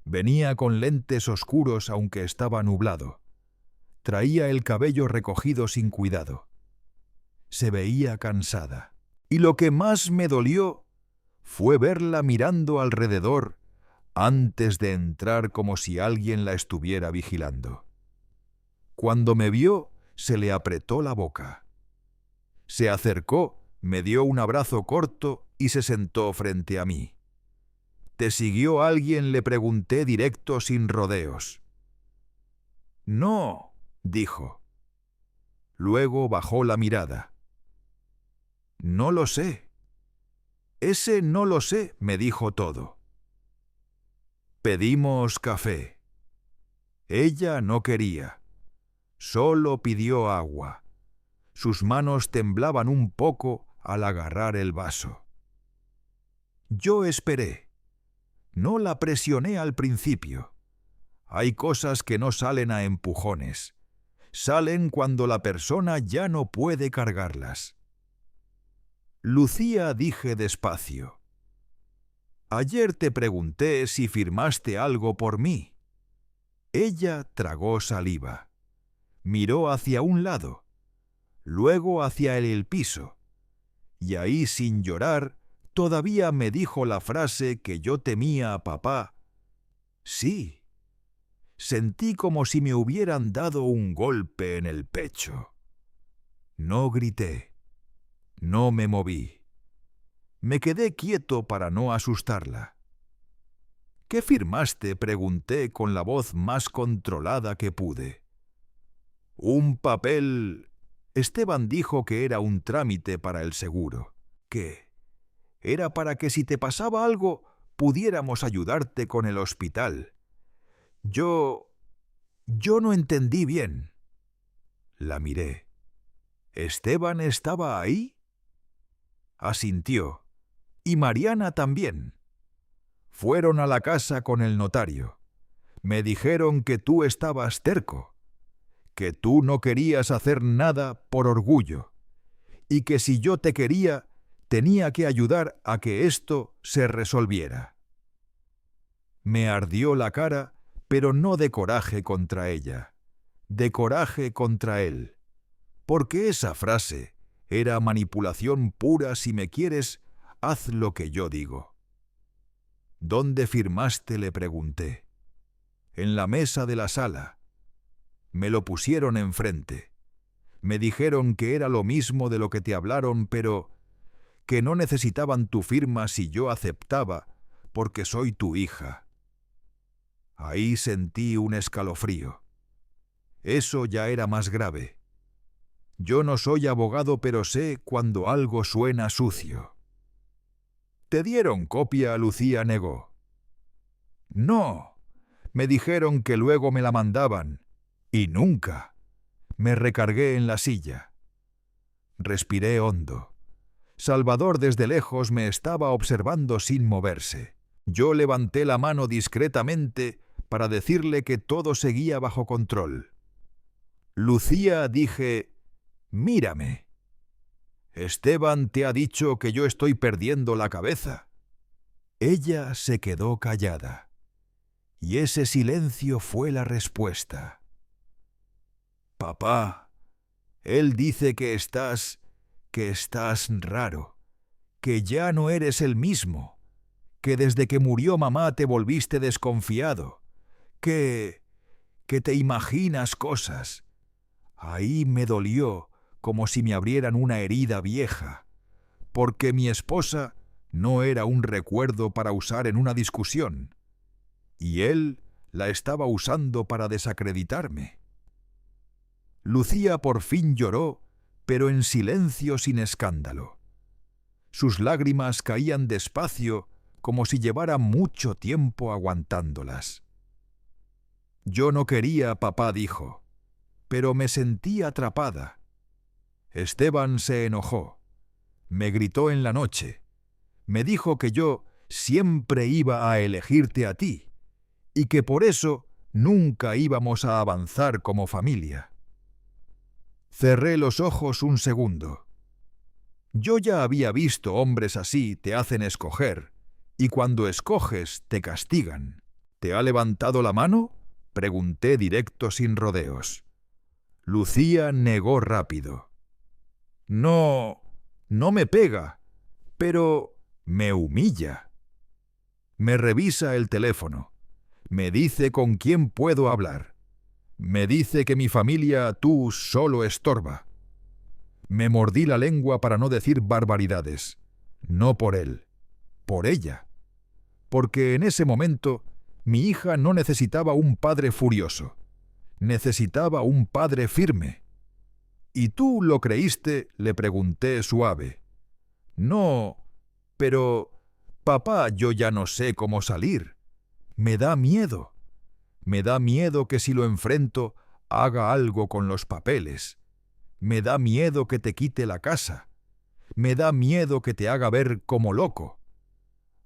Venía con lentes oscuros aunque estaba nublado. Traía el cabello recogido sin cuidado. Se veía cansada. Y lo que más me dolió fue verla mirando alrededor antes de entrar, como si alguien la estuviera vigilando. Cuando me vio, se le apretó la boca. Se acercó, me dio un abrazo corto y se sentó frente a mí. ¿Te siguió alguien?, le pregunté directo, sin rodeos. No, dijo. Luego bajó la mirada. No lo sé. Ese no lo sé, me dijo todo. Pedimos café. Ella no quería. Solo pidió agua. Sus manos temblaban un poco al agarrar el vaso. Yo esperé. No la presioné al principio. Hay cosas que no salen a empujones. Salen cuando la persona ya no puede cargarlas. Lucía, dije despacio. Ayer te pregunté si firmaste algo por mí. Ella tragó saliva. Miró hacia un lado, luego hacia el piso, y ahí, sin llorar, todavía me dijo la frase que yo temía a papá. Sí. Sentí como si me hubieran dado un golpe en el pecho. No grité. No me moví. Me quedé quieto para no asustarla. ¿Qué firmaste?, pregunté con la voz más controlada que pude. Un papel. Esteban dijo que era un trámite para el seguro. ¿Qué? Era para que si te pasaba algo, pudiéramos ayudarte con el hospital. Yo no entendí bien. La miré. ¿Esteban estaba ahí? Asintió. Y Mariana también. Fueron a la casa con el notario. Me dijeron que tú estabas terco, que tú no querías hacer nada por orgullo, y que si yo te quería, tenía que ayudar a que esto se resolviera. Me ardió la cara, pero no de coraje contra ella, de coraje contra él, porque esa frase era manipulación pura. Si me quieres, haz lo que yo digo. ¿Dónde firmaste?, le pregunté. En la mesa de la sala. Me lo pusieron enfrente. Me dijeron que era lo mismo de lo que te hablaron, pero que no necesitaban tu firma si yo aceptaba, porque soy tu hija. Ahí sentí un escalofrío. Eso ya era más grave. Yo no soy abogado, pero sé cuando algo suena sucio. ¿Te dieron copia?, Lucía negó. No, me dijeron que luego me la mandaban. Y nunca. Me recargué en la silla. Respiré hondo. Salvador desde lejos me estaba observando sin moverse. Yo levanté la mano discretamente para decirle que todo seguía bajo control. Lucía, dije, mírame. Esteban te ha dicho que yo estoy perdiendo la cabeza. Ella se quedó callada. Y ese silencio fue la respuesta. Papá, él dice que estás raro, que ya no eres el mismo, que desde que murió mamá te volviste desconfiado, que te imaginas cosas. Ahí me dolió como si me abrieran una herida vieja, porque mi esposa no era un recuerdo para usar en una discusión, y él la estaba usando para desacreditarme. Lucía por fin lloró, pero en silencio, sin escándalo. Sus lágrimas caían despacio, como si llevara mucho tiempo aguantándolas. Yo no quería, papá, dijo, pero me sentí atrapada. Esteban se enojó. Me gritó en la noche. Me dijo que yo siempre iba a elegirte a ti, y que por eso nunca íbamos a avanzar como familia. Cerré los ojos un segundo. Yo ya había visto hombres así, te hacen escoger, y cuando escoges te castigan. ¿Te ha levantado la mano?, pregunté directo, sin rodeos. Lucía negó rápido. No me pega, pero me humilla. Me revisa el teléfono. Me dice con quién puedo hablar. Me dice que mi familia, tú, solo estorba. Me mordí la lengua para no decir barbaridades. No por él, por ella. Porque en ese momento mi hija no necesitaba un padre furioso. Necesitaba un padre firme. ¿Y tú lo creíste?, le pregunté suave. No, pero, papá, yo ya no sé cómo salir. Me da miedo. Me da miedo que si lo enfrento haga algo con los papeles. Me da miedo que te quite la casa. Me da miedo que te haga ver como loco.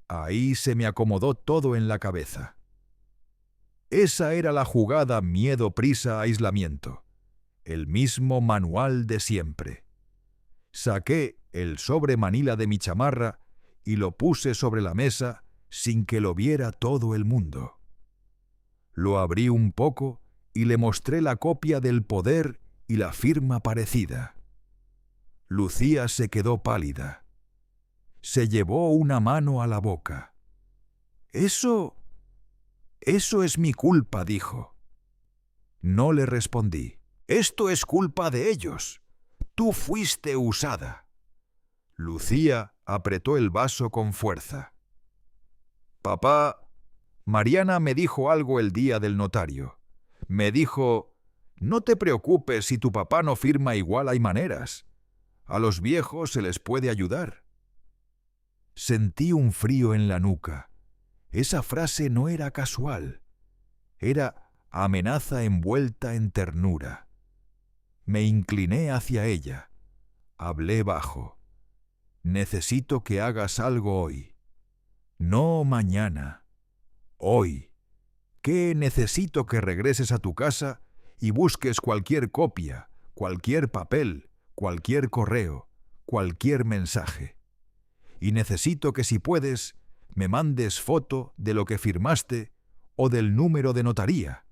Ahí se me acomodó todo en la cabeza. Esa era la jugada miedo, prisa, aislamiento. El mismo manual de siempre. Saqué el sobre manila de mi chamarra y lo puse sobre la mesa sin que lo viera todo el mundo. Lo abrí un poco y le mostré la copia del poder y la firma parecida. Lucía se quedó pálida. Se llevó una mano a la boca. Eso es mi culpa, dijo. No le respondí. Esto es culpa de ellos. Tú fuiste usada. Lucía apretó el vaso con fuerza. Papá, Mariana me dijo algo el día del notario. Me dijo, no te preocupes, si tu papá no firma igual hay maneras. A los viejos se les puede ayudar. Sentí un frío en la nuca. Esa frase no era casual. Era amenaza envuelta en ternura. Me incliné hacia ella. Hablé bajo. Necesito que hagas algo hoy. No mañana. Hoy. ¿Qué? Necesito que regreses a tu casa y busques cualquier copia, cualquier papel, cualquier correo, cualquier mensaje. Y necesito que, si puedes, me mandes foto de lo que firmaste o del número de notaría.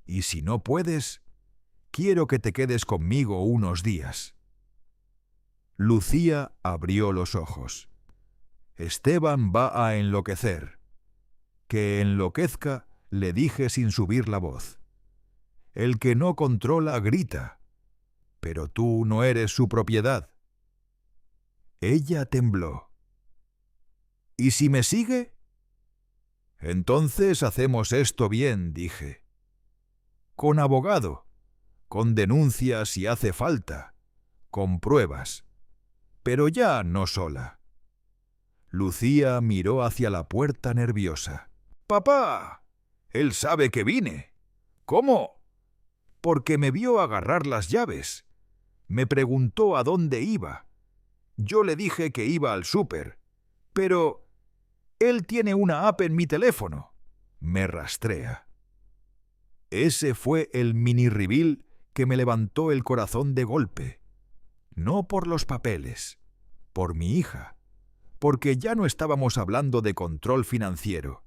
Y si no puedes, quiero que te quedes conmigo unos días». Lucía abrió los ojos. «Esteban va a enloquecer». «Que enloquezca», le dije sin subir la voz. «El que no controla grita. Pero tú no eres su propiedad». Ella tembló. «¿Y si me sigue?» «Entonces hacemos esto bien», dije. «Con abogado, con denuncia si hace falta, con pruebas, pero ya no sola». Lucía miró hacia la puerta nerviosa. «¡Papá! Él sabe que vine». «¿Cómo?» «Porque me vio agarrar las llaves. Me preguntó a dónde iba. Yo le dije que iba al súper, pero él tiene una app en mi teléfono. Me rastrea». Ese fue el mini reveal que me levantó el corazón de golpe. No por los papeles, por mi hija. Porque ya no estábamos hablando de control financiero.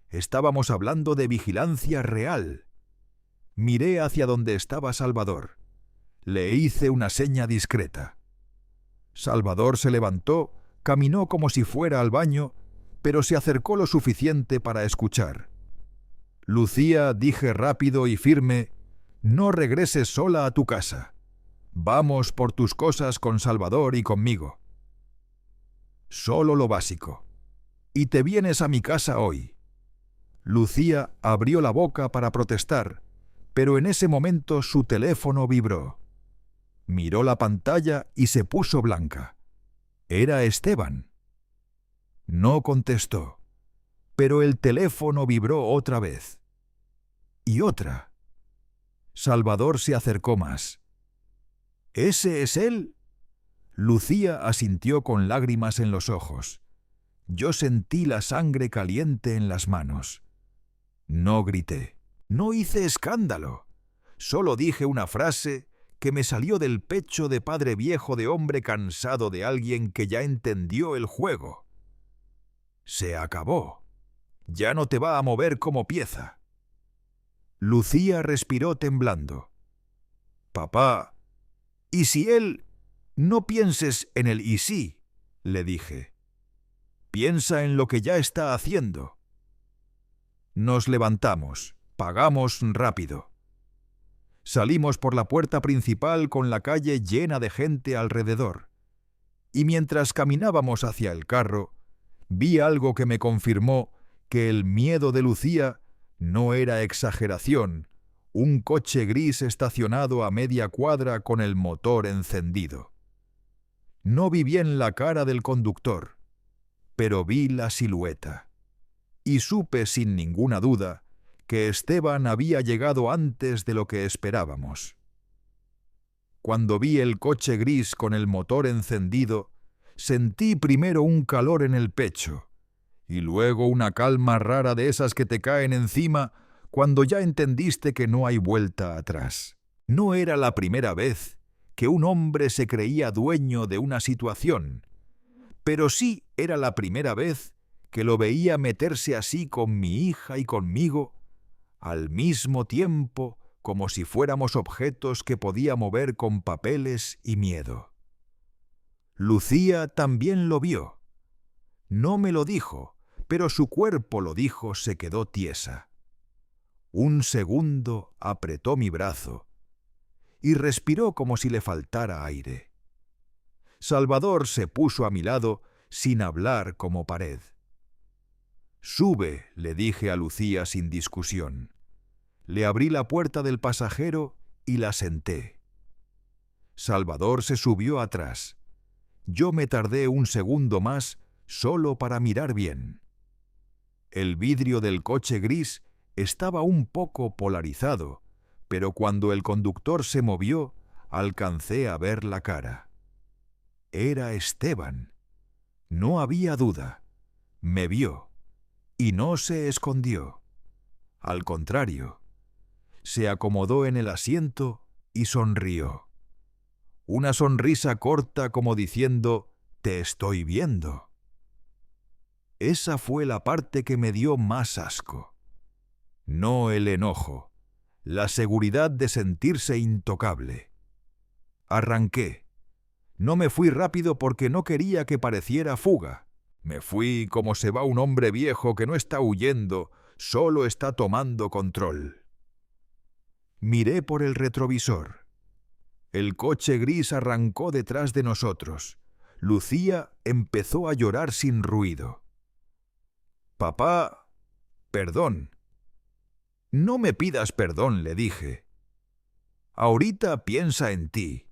Estábamos hablando de vigilancia real. Miré hacia donde estaba Salvador. Le hice una seña discreta. Salvador se levantó, caminó como si fuera al baño, pero se acercó lo suficiente para escuchar. «Lucía», dije rápido y firme, «no regreses sola a tu casa. Vamos por tus cosas con Salvador y conmigo. Solo lo básico. Y te vienes a mi casa hoy». Lucía abrió la boca para protestar, pero en ese momento su teléfono vibró. Miró la pantalla y se puso blanca. Era Esteban. No contestó, pero el teléfono vibró otra vez. Y otra. Salvador se acercó más. «¿Ese es él?» Lucía asintió con lágrimas en los ojos. Yo sentí la sangre caliente en las manos. No grité, no hice escándalo. Solo dije una frase que me salió del pecho de padre viejo, de hombre cansado, de alguien que ya entendió el juego. «Se acabó. Ya no te va a mover como pieza». Lucía respiró temblando. «Papá, ¿y si él...?» «No pienses en el y sí», le dije. «Piensa en lo que ya está haciendo». Nos levantamos, pagamos rápido. Salimos por la puerta principal con la calle llena de gente alrededor. Y mientras caminábamos hacia el carro, vi algo que me confirmó que el miedo de Lucía no era exageración: un coche gris estacionado a media cuadra con el motor encendido. No vi bien la cara del conductor, pero vi la silueta. Y supe sin ninguna duda que Esteban había llegado antes de lo que esperábamos. Cuando vi el coche gris con el motor encendido, sentí primero un calor en el pecho, y luego una calma rara, de esas que te caen encima cuando ya entendiste que no hay vuelta atrás. No era la primera vez que un hombre se creía dueño de una situación, pero sí era la primera vez que lo veía meterse así con mi hija y conmigo, al mismo tiempo, como si fuéramos objetos que podía mover con papeles y miedo. Lucía también lo vio. No me lo dijo, pero su cuerpo lo dijo. Se quedó tiesa. Un segundo apretó mi brazo y respiró como si le faltara aire. Salvador se puso a mi lado sin hablar, como pared. «Sube», le dije a Lucía sin discusión. Le abrí la puerta del pasajero y la senté. Salvador se subió atrás. Yo me tardé un segundo más solo para mirar bien. El vidrio del coche gris estaba un poco polarizado, pero cuando el conductor se movió, alcancé a ver la cara. Era Esteban. No había duda. Me vio. Y no se escondió. Al contrario, se acomodó en el asiento y sonrió. una sonrisa corta como diciendo «te estoy viendo». Esa fue la parte que me dio más asco. No el enojo, la seguridad de sentirse intocable. Arranqué. No me fui rápido porque no quería que pareciera fuga. Me fui como se va un hombre viejo que no está huyendo, solo está tomando control. Miré por el retrovisor. El coche gris arrancó detrás de nosotros. Lucía empezó a llorar sin ruido. «Papá, perdón». «No me pidas perdón», le dije. «Ahorita piensa en ti».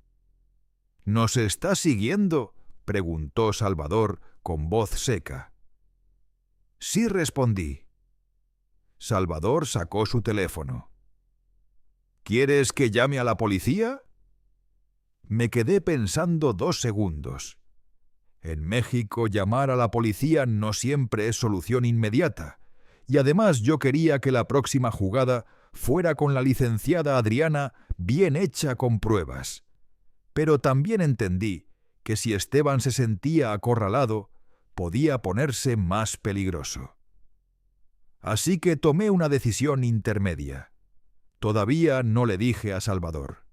«¿Nos está siguiendo?», preguntó Salvador con voz seca. «Sí», respondí. Salvador sacó su teléfono. «¿Quieres que llame a la policía?». Me quedé pensando 2 segundos. En México llamar a la policía no siempre es solución inmediata, y además yo quería que la próxima jugada fuera con la licenciada Adriana bien hecha con pruebas. Pero también entendí que si Esteban se sentía acorralado, podía ponerse más peligroso. Así que tomé una decisión intermedia. Todavía no le dije a Salvador: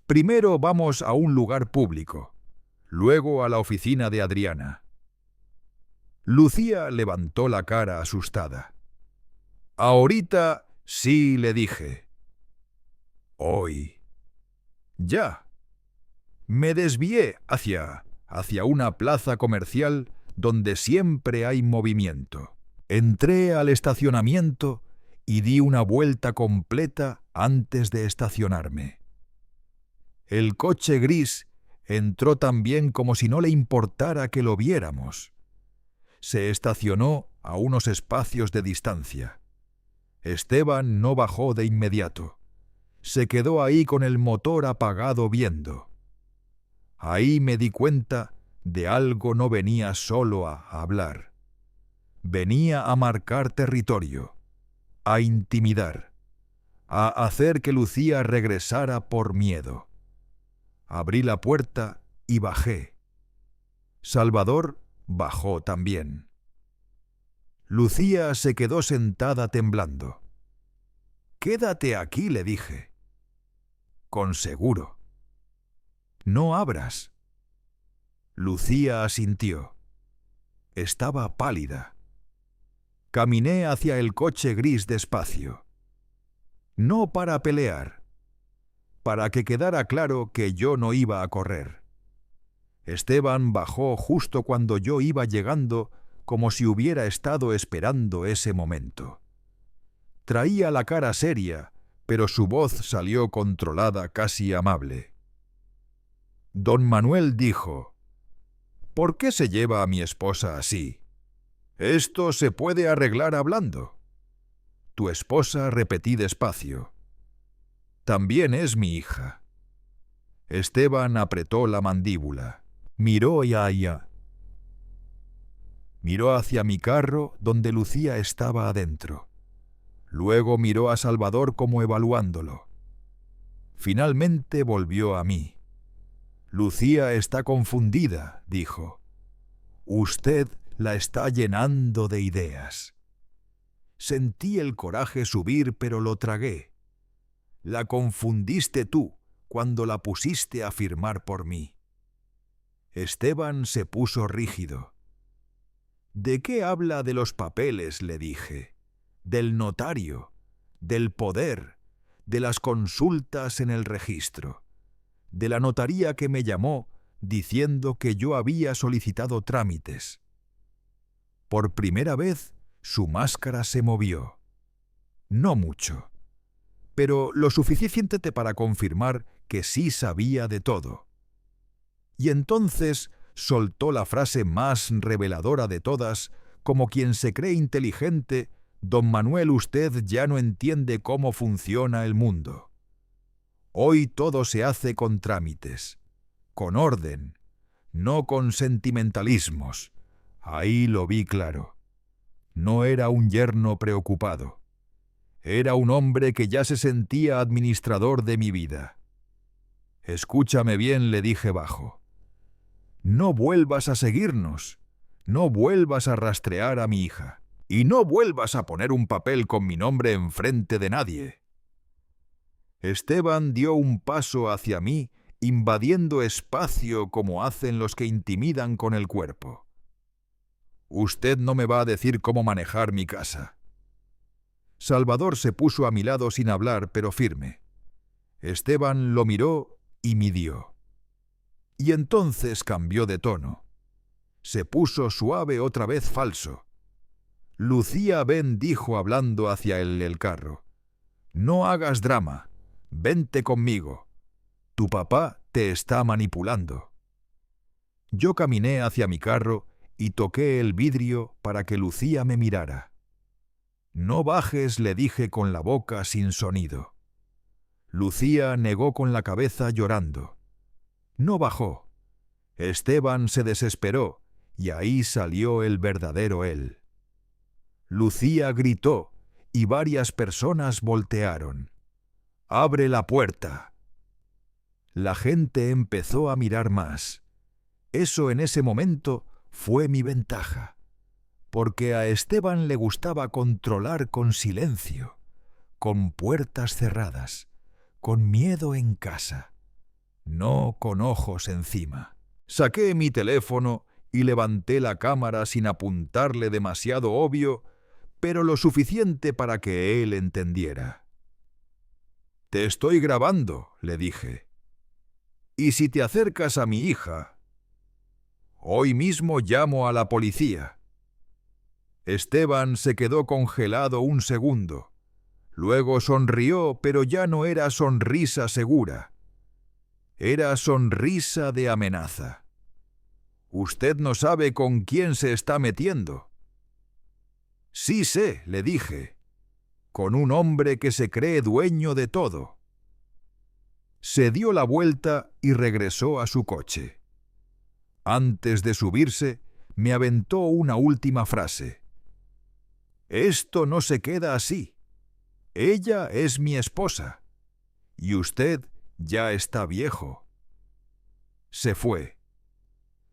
«Primero vamos a un lugar público, luego a la oficina de Adriana». Lucía levantó la cara asustada. «Ahorita sí», le dije. «Hoy». «Ya». Me desvié hacia una plaza comercial donde siempre hay movimiento. Entré al estacionamiento y di una vuelta completa antes de estacionarme. El coche gris entró también como si no le importara que lo viéramos. Se estacionó a unos espacios de distancia. Esteban no bajó de inmediato. Se quedó ahí con el motor apagado viendo. Ahí me di cuenta de algo. No venía solo a hablar. Venía a marcar territorio, a intimidar, a hacer que Lucía regresara por miedo. Abrí la puerta y bajé. Salvador bajó también. Lucía se quedó sentada temblando. «Quédate aquí», le dije. «Con seguro». «No abras». Lucía asintió. Estaba pálida. Caminé hacia el coche gris despacio. No para pelear, para que quedara claro que yo no iba a correr. Esteban bajó justo cuando yo iba llegando, como si hubiera estado esperando ese momento. Traía la cara seria, pero su voz salió controlada, casi amable. Don Manuel dijo: «¿Por qué se lleva a mi esposa así? Esto se puede arreglar hablando». «Tu esposa», repetí despacio. «También es mi hija». Esteban apretó la mandíbula. Miró hacia mi carro donde Lucía estaba adentro. Luego miró a Salvador como evaluándolo. Finalmente volvió a mí. «Lucía está confundida», dijo. «Usted la está llenando de ideas». Sentí el coraje subir, pero lo tragué. «La confundiste tú cuando la pusiste a firmar por mí». Esteban se puso rígido. «¿De qué habla de los papeles?», le dije. «Del notario, del poder, de las consultas en el registro, de la notaría que me llamó diciendo que yo había solicitado trámites». Por primera vez su máscara se movió. No mucho, pero lo suficiente para confirmar que sí sabía de todo. Y entonces soltó la frase más reveladora de todas, como quien se cree inteligente: «Don Manuel, usted ya no entiende cómo funciona el mundo. Hoy todo se hace con trámites, con orden, no con sentimentalismos». Ahí lo vi claro. No era un yerno preocupado. Era un hombre que ya se sentía administrador de mi vida. Escúchame bien, le dije bajo. No vuelvas a seguirnos, no vuelvas a rastrear a mi hija, y no vuelvas a poner un papel con mi nombre enfrente de nadie. Esteban dio un paso hacia mí, invadiendo espacio como hacen los que intimidan con el cuerpo. Usted no me va a decir cómo manejar mi casa. Salvador se puso a mi lado sin hablar, pero firme. Esteban lo miró y midió. Y entonces cambió de tono. Se puso suave otra vez falso. Lucía dijo hablando hacia el carro. No hagas drama. Vente conmigo. Tu papá te está manipulando. Yo caminé hacia mi carro y toqué el vidrio para que Lucía me mirara. No bajes, le dije con la boca sin sonido. Lucía negó con la cabeza llorando. No bajó. Esteban se desesperó y ahí salió el verdadero él. Lucía gritó y varias personas voltearon. ¡Abre la puerta! La gente empezó a mirar más. Eso en ese momento fue mi ventaja, porque a Esteban le gustaba controlar con silencio, con puertas cerradas, con miedo en casa, no con ojos encima. Saqué mi teléfono y levanté la cámara sin apuntarle demasiado obvio, pero lo suficiente para que él entendiera. «Te estoy grabando», le dije. «Y si te acercas a mi hija, hoy mismo llamo a la policía». Esteban se quedó congelado un segundo. Luego sonrió, pero ya no era sonrisa segura. Era sonrisa de amenaza. «Usted no sabe con quién se está metiendo». «Sí sé», le dije, «con un hombre que se cree dueño de todo». Se dio la vuelta y regresó a su coche. Antes de subirse, me aventó una última frase. «Esto no se queda así. Ella es mi esposa. Y usted ya está viejo». Se fue.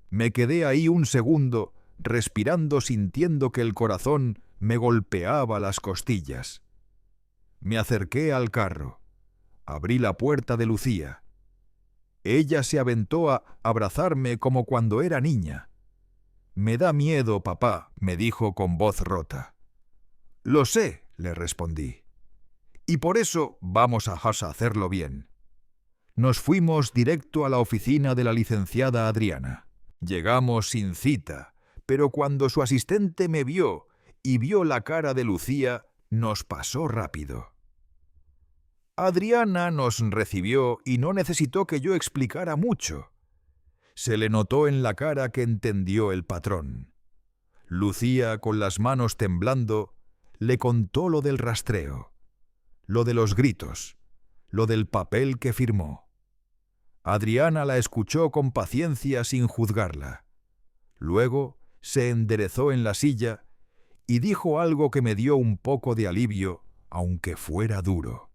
Me quedé ahí un segundo, respirando, sintiendo que el corazón me golpeaba las costillas. Me acerqué al carro. Abrí la puerta de Lucía. Ella se aventó a abrazarme como cuando era niña. «Me da miedo, papá», me dijo con voz rota. «Lo sé», le respondí. «Y por eso vamos a hacerlo bien». Nos fuimos directo a la oficina de la licenciada Adriana. Llegamos sin cita, pero cuando su asistente me vio y vio la cara de Lucía, nos pasó rápido. Adriana nos recibió y no necesitó que yo explicara mucho. Se le notó en la cara que entendió el patrón. Lucía, con las manos temblando, le contó lo del rastreo, lo de los gritos, lo del papel que firmó. Adriana la escuchó con paciencia sin juzgarla. Luego se enderezó en la silla y dijo algo que me dio un poco de alivio, aunque fuera duro.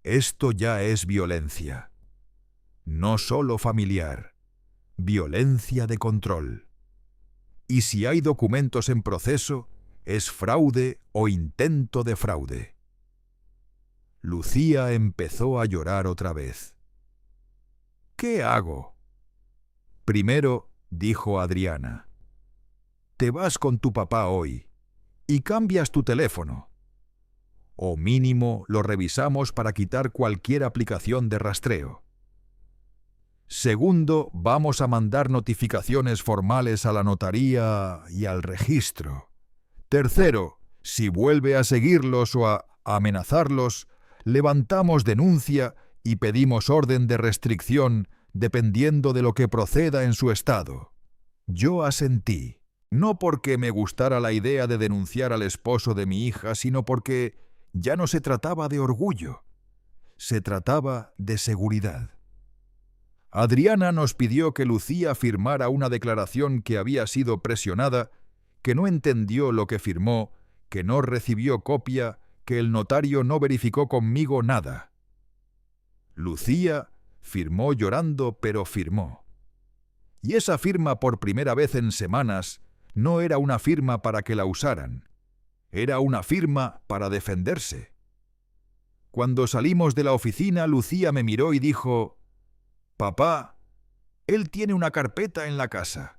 «Esto ya es violencia. No solo familiar, violencia de control. Y si hay documentos en proceso, es fraude o intento de fraude». Lucía empezó a llorar otra vez. «¿Qué hago?» «Primero», dijo Adriana, «te vas con tu papá hoy y cambias tu teléfono. O mínimo lo revisamos para quitar cualquier aplicación de rastreo. Segundo, vamos a mandar notificaciones formales a la notaría y al registro. Tercero, si vuelve a seguirlos o a amenazarlos, levantamos denuncia y pedimos orden de restricción dependiendo de lo que proceda en su estado». Yo asentí, no porque me gustara la idea de denunciar al esposo de mi hija, sino porque ya no se trataba de orgullo, se trataba de seguridad. Adriana nos pidió que Lucía firmara una declaración que había sido presionada, que no entendió lo que firmó, que no recibió copia, que el notario no verificó conmigo nada. Lucía Firmó llorando, pero firmó. Y esa firma por primera vez en semanas no era una firma para que la usaran. Era una firma para defenderse. Cuando salimos de la oficina, Lucía me miró y dijo: «Papá, él tiene una carpeta en la casa.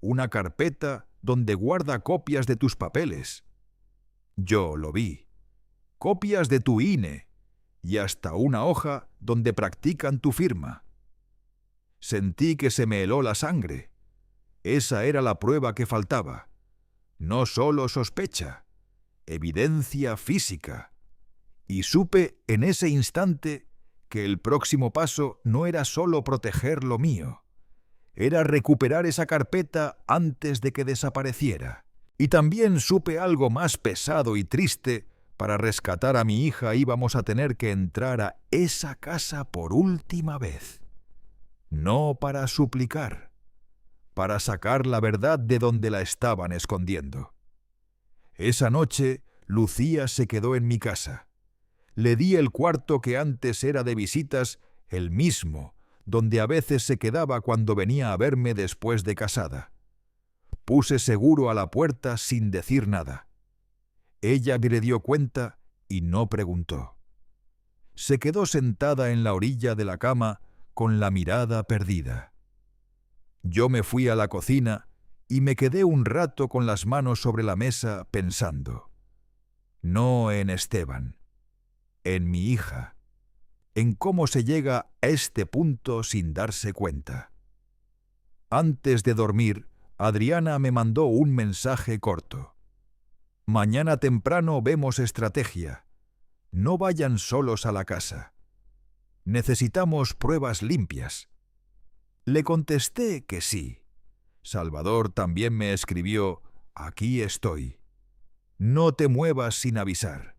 Una carpeta donde guarda copias de tus papeles». Yo lo vi. Copias de tu INE y hasta una hoja donde practican tu firma. Sentí que se me heló la sangre. Esa era la prueba que faltaba. No solo sospecha, evidencia física. Y supe en ese instante que el próximo paso no era solo proteger lo mío, era recuperar esa carpeta antes de que desapareciera. Y también supe algo más pesado y triste: para rescatar a mi hija íbamos a tener que entrar a esa casa por última vez. No para suplicar, para sacar la verdad de donde la estaban escondiendo. Esa noche, Lucía se quedó en mi casa. Le di el cuarto que antes era de visitas, el mismo donde a veces se quedaba cuando venía a verme después de casada. Puse seguro a la puerta sin decir nada. Ella me dio cuenta y no preguntó. Se quedó sentada en la orilla de la cama con la mirada perdida. Yo me fui a la cocina y me quedé un rato con las manos sobre la mesa pensando. No en Esteban, en mi hija, en cómo se llega a este punto sin darse cuenta. Antes de dormir, Adriana me mandó un mensaje corto. «Mañana temprano vemos estrategia. No vayan solos a la casa. Necesitamos pruebas limpias». Le contesté que sí. Salvador también me escribió: «Aquí estoy. No te muevas sin avisar».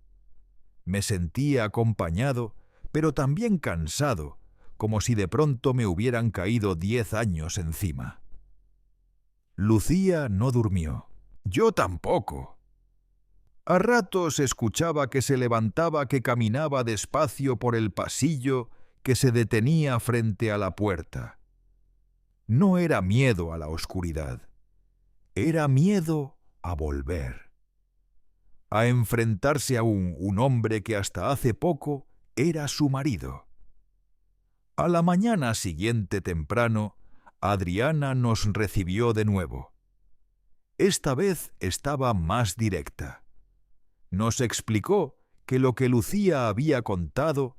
Me sentía acompañado, pero también cansado, como si de pronto me hubieran caído 10 años encima. Lucía no durmió. Yo tampoco. A ratos escuchaba que se levantaba, que caminaba despacio por el pasillo, que se detenía frente a la puerta. No era miedo a la oscuridad. Era miedo a volver. A enfrentarse a un hombre que hasta hace poco era su marido. A la mañana siguiente temprano, Adriana nos recibió de nuevo. Esta vez estaba más directa. Nos explicó que lo que Lucía había contado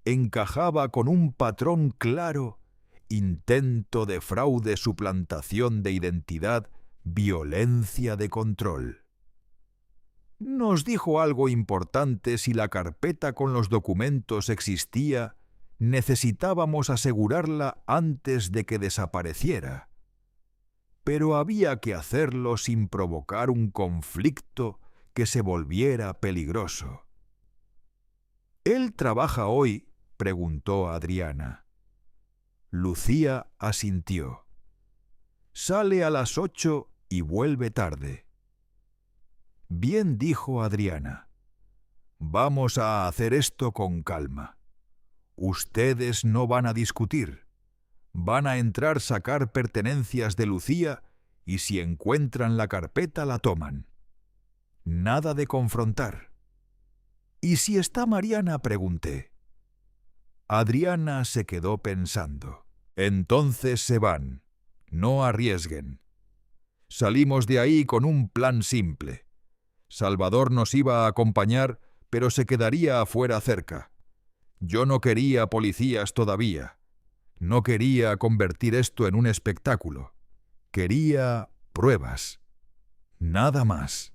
encajaba con un patrón claro: intento de fraude, suplantación de identidad, violencia de control. Nos dijo algo importante: si la carpeta con los documentos existía, necesitábamos asegurarla antes de que desapareciera. Pero había que hacerlo sin provocar un conflicto que se volviera peligroso. «¿Él trabaja hoy?», preguntó Adriana. Lucía asintió. «Sale a las 8 y vuelve tarde». «Bien», dijo Adriana. «Vamos a hacer esto con calma. Ustedes no van a discutir. Van a entrar, sacar pertenencias de Lucía y si encuentran la carpeta la toman. Nada de confrontar». «¿Y si está Mariana?», pregunté. Adriana se quedó pensando. «Entonces se van. No arriesguen». Salimos de ahí con un plan simple. Salvador nos iba a acompañar, pero se quedaría afuera cerca. Yo no quería policías todavía. No quería convertir esto en un espectáculo. Quería pruebas. Nada más.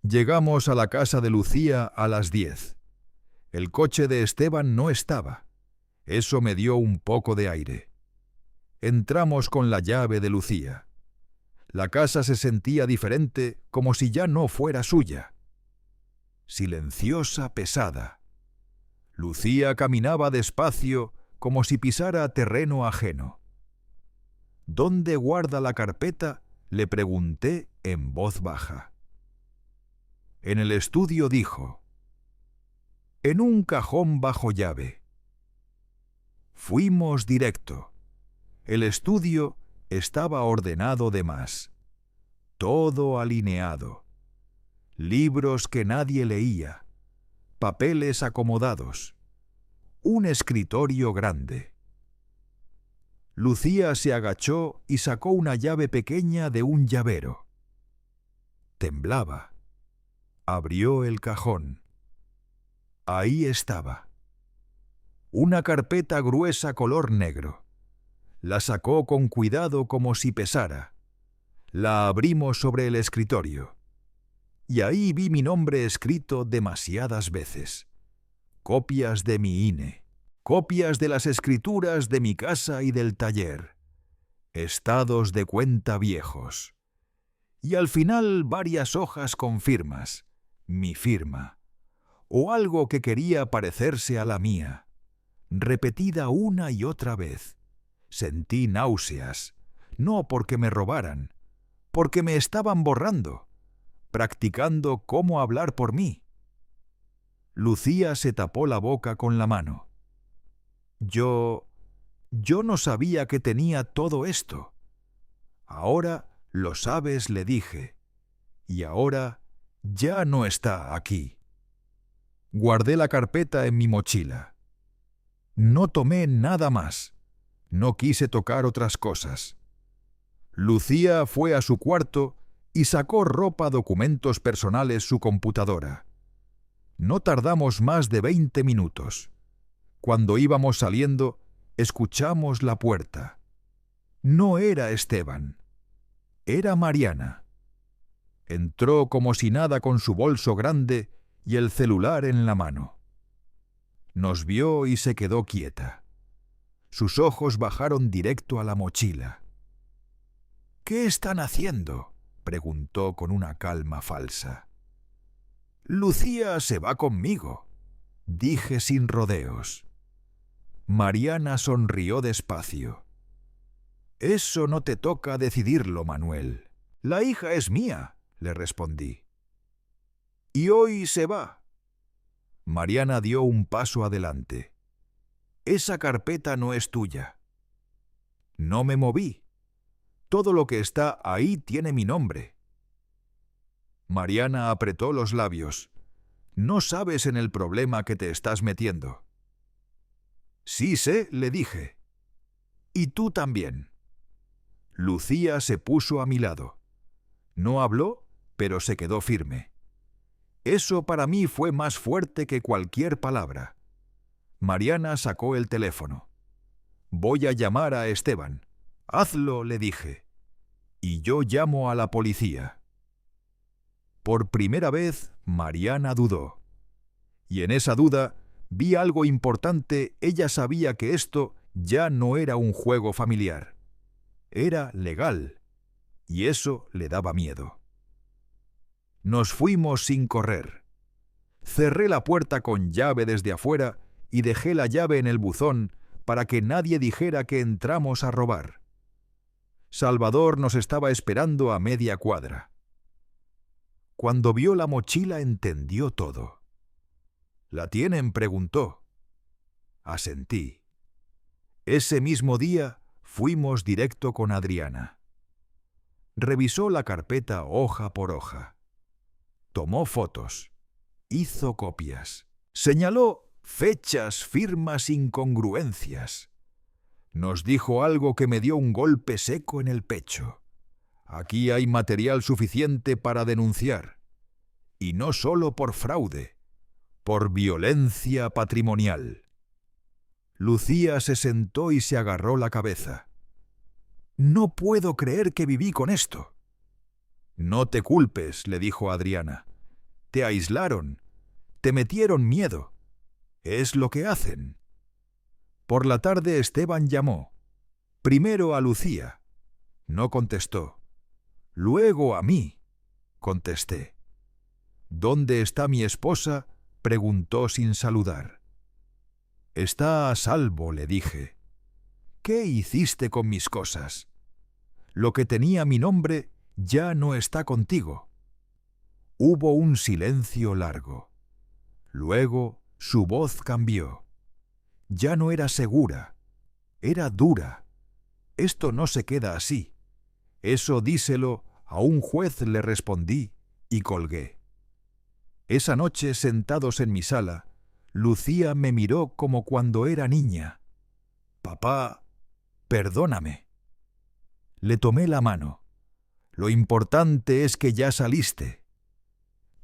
Llegamos a la casa de Lucía a las 10. El coche de Esteban no estaba. Eso me dio un poco de aire. Entramos con la llave de Lucía. La casa se sentía diferente, como si ya no fuera suya. Silenciosa, pesada. Lucía caminaba despacio, como si pisara terreno ajeno. «¿Dónde guarda la carpeta?», le pregunté en voz baja. En el estudio, dijo. «En un cajón bajo llave». Fuimos directo. El estudio estaba ordenado de más. Todo alineado. Libros que nadie leía. Papeles acomodados. Un escritorio grande. Lucía se agachó y sacó una llave pequeña de un llavero. Temblaba. Abrió el cajón. Ahí estaba. Una carpeta gruesa color negro. La sacó con cuidado como si pesara. La abrimos sobre el escritorio. Y ahí vi mi nombre escrito demasiadas veces. Copias de mi INE. Copias de las escrituras de mi casa y del taller. Estados de cuenta viejos. Y al final varias hojas con firmas. Mi firma. O algo que quería parecerse a la mía. Repetida una y otra vez. Sentí náuseas. No porque me robaran. Porque me estaban borrando. Practicando cómo hablar por mí. Lucía se tapó la boca con la mano. Yo no sabía que tenía todo esto. Ahora lo sabes, le dije. Y ahora ya no está aquí. Guardé la carpeta en mi mochila. No tomé nada más. No quise tocar otras cosas. Lucía fue a su cuarto y sacó ropa, documentos personales, su computadora. No tardamos más de 20 minutos. Cuando íbamos saliendo, escuchamos la puerta. No era Esteban. Era Mariana. Entró como si nada con su bolso grande y el celular en la mano. Nos vio y se quedó quieta. Sus ojos bajaron directo a la mochila. «¿Qué están haciendo?», preguntó con una calma falsa. «Lucía se va conmigo», dije sin rodeos. Mariana sonrió despacio. «Eso no te toca decidirlo, Manuel. La hija es mía», le respondí. «Y hoy se va». Mariana dio un paso adelante. «Esa carpeta no es tuya». No me moví. Todo lo que está ahí tiene mi nombre. Mariana apretó los labios. «No sabes en el problema que te estás metiendo». «Sí sé», le dije. «Y tú también». Lucía se puso a mi lado. No habló, pero se quedó firme. Eso para mí fue más fuerte que cualquier palabra. Mariana sacó el teléfono. «Voy a llamar a Esteban». «Hazlo», le dije. «Y yo llamo a la policía». Por primera vez, Mariana dudó. Y en esa duda vi algo importante. Ella sabía que esto ya no era un juego familiar. Era legal. Y eso le daba miedo. Nos fuimos sin correr. Cerré la puerta con llave desde afuera y dejé la llave en el buzón para que nadie dijera que entramos a robar. Salvador nos estaba esperando a media cuadra. Cuando vio la mochila entendió todo. «¿La tienen?», preguntó. Asentí. Ese mismo día fuimos directo con Adriana. Revisó la carpeta hoja por hoja. Tomó fotos. Hizo copias. Señaló fechas, firmas, incongruencias. Nos dijo algo que me dio un golpe seco en el pecho. Aquí hay material suficiente para denunciar. Y no solo por fraude, por violencia patrimonial. Lucía se sentó y se agarró la cabeza. «No puedo creer que viví con esto». «No te culpes», le dijo Adriana. «Te aislaron, te metieron miedo. Es lo que hacen». Por la tarde Esteban llamó. Primero a Lucía. No contestó. Luego a mí. Contesté. «¿Dónde está mi esposa?», preguntó sin saludar. «Está a salvo», le dije. «¿Qué hiciste con mis cosas? Lo que tenía mi nombre ya no está contigo». Hubo un silencio largo. Luego su voz cambió. Ya no era segura, era dura. Esto no se queda así. Eso díselo a un juez, le respondí y colgué. Esa noche, sentados en mi sala, Lucía me miró como cuando era niña. «Papá, perdóname». Le tomé la mano. «Lo importante es que ya saliste».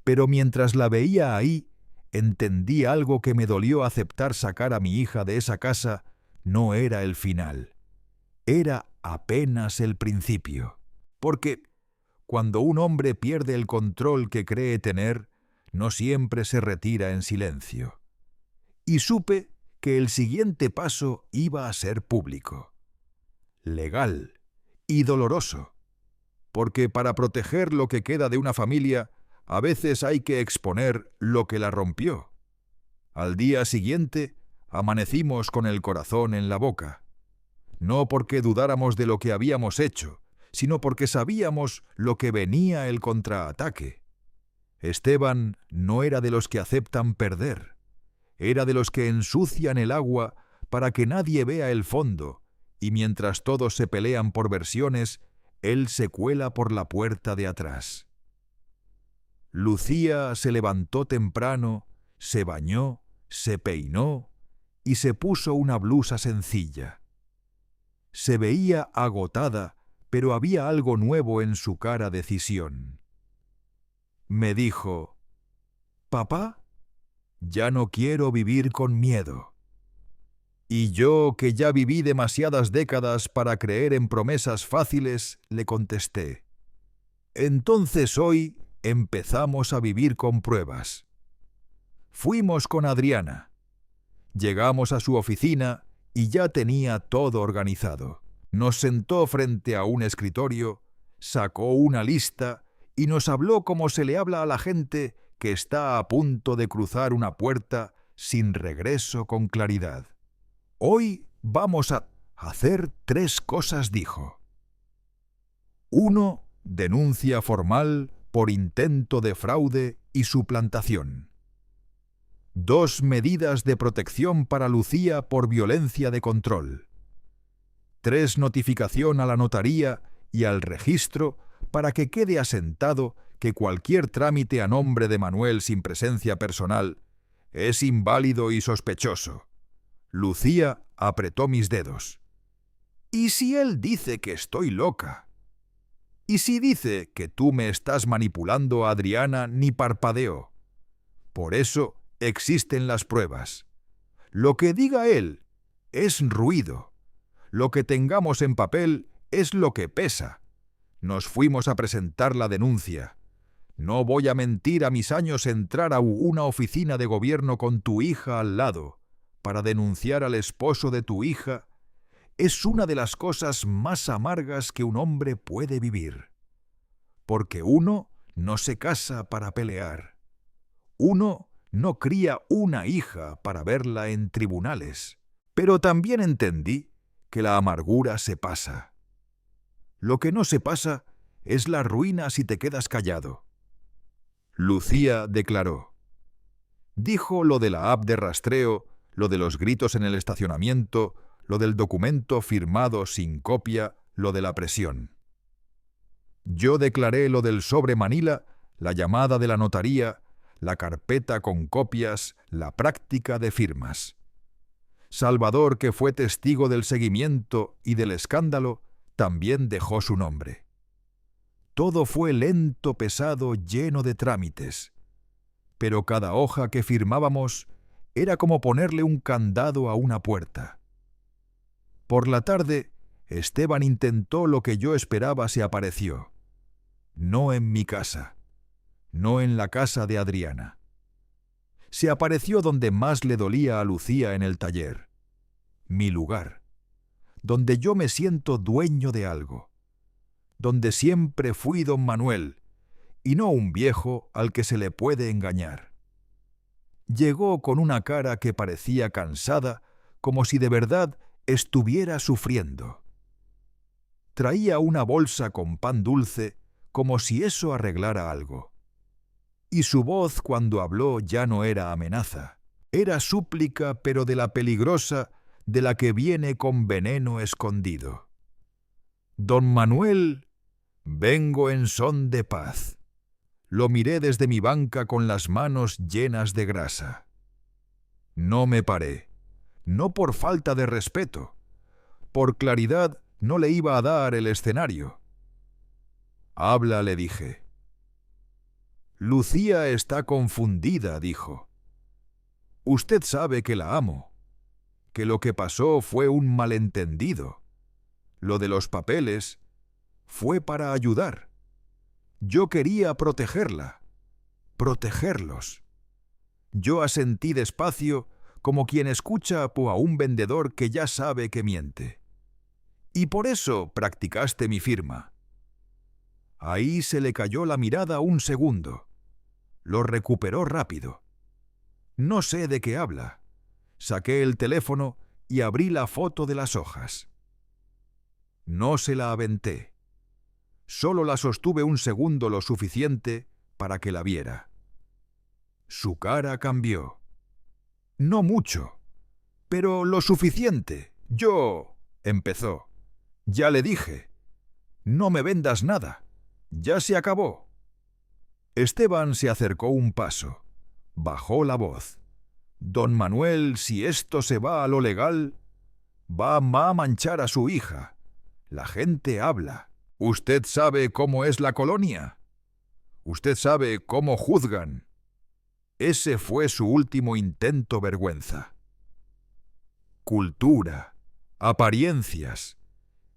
Pero mientras la veía ahí, entendí algo que me dolió aceptar. Sacar a mi hija de esa casa no era el final. Era apenas el principio. Porque cuando un hombre pierde el control que cree tener, no siempre se retira en silencio. Y supe que el siguiente paso iba a ser público, legal y doloroso, porque para proteger lo que queda de una familia, a veces hay que exponer lo que la rompió. Al día siguiente, amanecimos con el corazón en la boca, no porque dudáramos de lo que habíamos hecho, sino porque sabíamos lo que venía el contraataque. Esteban no era de los que aceptan perder, era de los que ensucian el agua para que nadie vea el fondo, y mientras todos se pelean por versiones, él se cuela por la puerta de atrás. Lucía se levantó temprano, se bañó, se peinó y se puso una blusa sencilla. Se veía agotada, pero había algo nuevo en su cara: decisión. Me dijo: «Papá, ya no quiero vivir con miedo». Y yo, que ya viví demasiadas décadas para creer en promesas fáciles, le contesté: «Entonces hoy empezamos a vivir con pruebas». Fuimos con Adriana. Llegamos a su oficina y ya tenía todo organizado. Nos sentó frente a un escritorio, sacó una lista y nos habló como se le habla a la gente que está a punto de cruzar una puerta sin regreso, con claridad. «Hoy vamos a hacer 3 cosas», dijo. 1. Denuncia formal por intento de fraude y suplantación. 2. Medidas de protección para Lucía por violencia de control. 3. Notificación a la notaría y al registro para que quede asentado que cualquier trámite a nombre de Manuel sin presencia personal es inválido y sospechoso. Lucía apretó mis dedos. «¿Y si él dice que estoy loca? ¿Y si dice que tú me estás manipulando?» Adriana ni parpadeó. «Por eso existen las pruebas. Lo que diga él es ruido. Lo que tengamos en papel es lo que pesa. Nos fuimos a presentar la denuncia. No voy a mentir, a mis años entrar a una oficina de gobierno con tu hija al lado para denunciar al esposo de tu hija es una de las cosas más amargas que un hombre puede vivir. Porque uno no se casa para pelear. Uno no cría una hija para verla en tribunales. Pero también entendí que la amargura se pasa. Lo que no se pasa es la ruina si te quedas callado. Lucía declaró. Dijo lo de la app de rastreo, lo de los gritos en el estacionamiento, lo del documento firmado sin copia, lo de la presión. Yo declaré lo del sobre Manila, la llamada de la notaría, la carpeta con copias, la práctica de firmas. Salvador, que fue testigo del seguimiento y del escándalo, también dejó su nombre. Todo fue lento, pesado, lleno de trámites. Pero cada hoja que firmábamos era como ponerle un candado a una puerta. Por la tarde, Esteban intentó lo que yo esperaba. Se apareció. No en mi casa, no en la casa de Adriana. Se apareció donde más le dolía a Lucía, en el taller. Mi lugar, donde yo me siento dueño de algo, donde siempre fui don Manuel, y no un viejo al que se le puede engañar. Llegó con una cara que parecía cansada, como si de verdad estuviera sufriendo. Traía una bolsa con pan dulce, como si eso arreglara algo. Y su voz cuando habló ya no era amenaza, era súplica, pero de la peligrosa, de la que viene con veneno escondido. Don Manuel, vengo en son de paz. Lo miré desde mi banca con las manos llenas de grasa. No me paré, no por falta de respeto. Por claridad no le iba a dar el escenario. Habla, le dije. Lucía está confundida, dijo. Usted sabe que la amo, que lo que pasó fue un malentendido. Lo de los papeles fue para ayudar. Yo quería protegerla, protegerlos. Yo asentí despacio como quien escucha a un vendedor que ya sabe que miente. Y por eso practicaste mi firma. Ahí se le cayó la mirada un segundo. Lo recuperó rápido. No sé de qué habla. Saqué el teléfono y abrí la foto de las hojas. No se la aventé. Solo la sostuve un segundo lo suficiente para que la viera. Su cara cambió. No mucho, pero lo suficiente. Empezó. Ya le dije. No me vendas nada. Ya se acabó. Esteban se acercó un paso. Bajó la voz. Don Manuel, si esto se va a lo legal, va a manchar a su hija. La gente habla. ¿Usted sabe cómo es la colonia? ¿Usted sabe cómo juzgan? Ese fue su último intento vergüenza. Cultura, apariencias.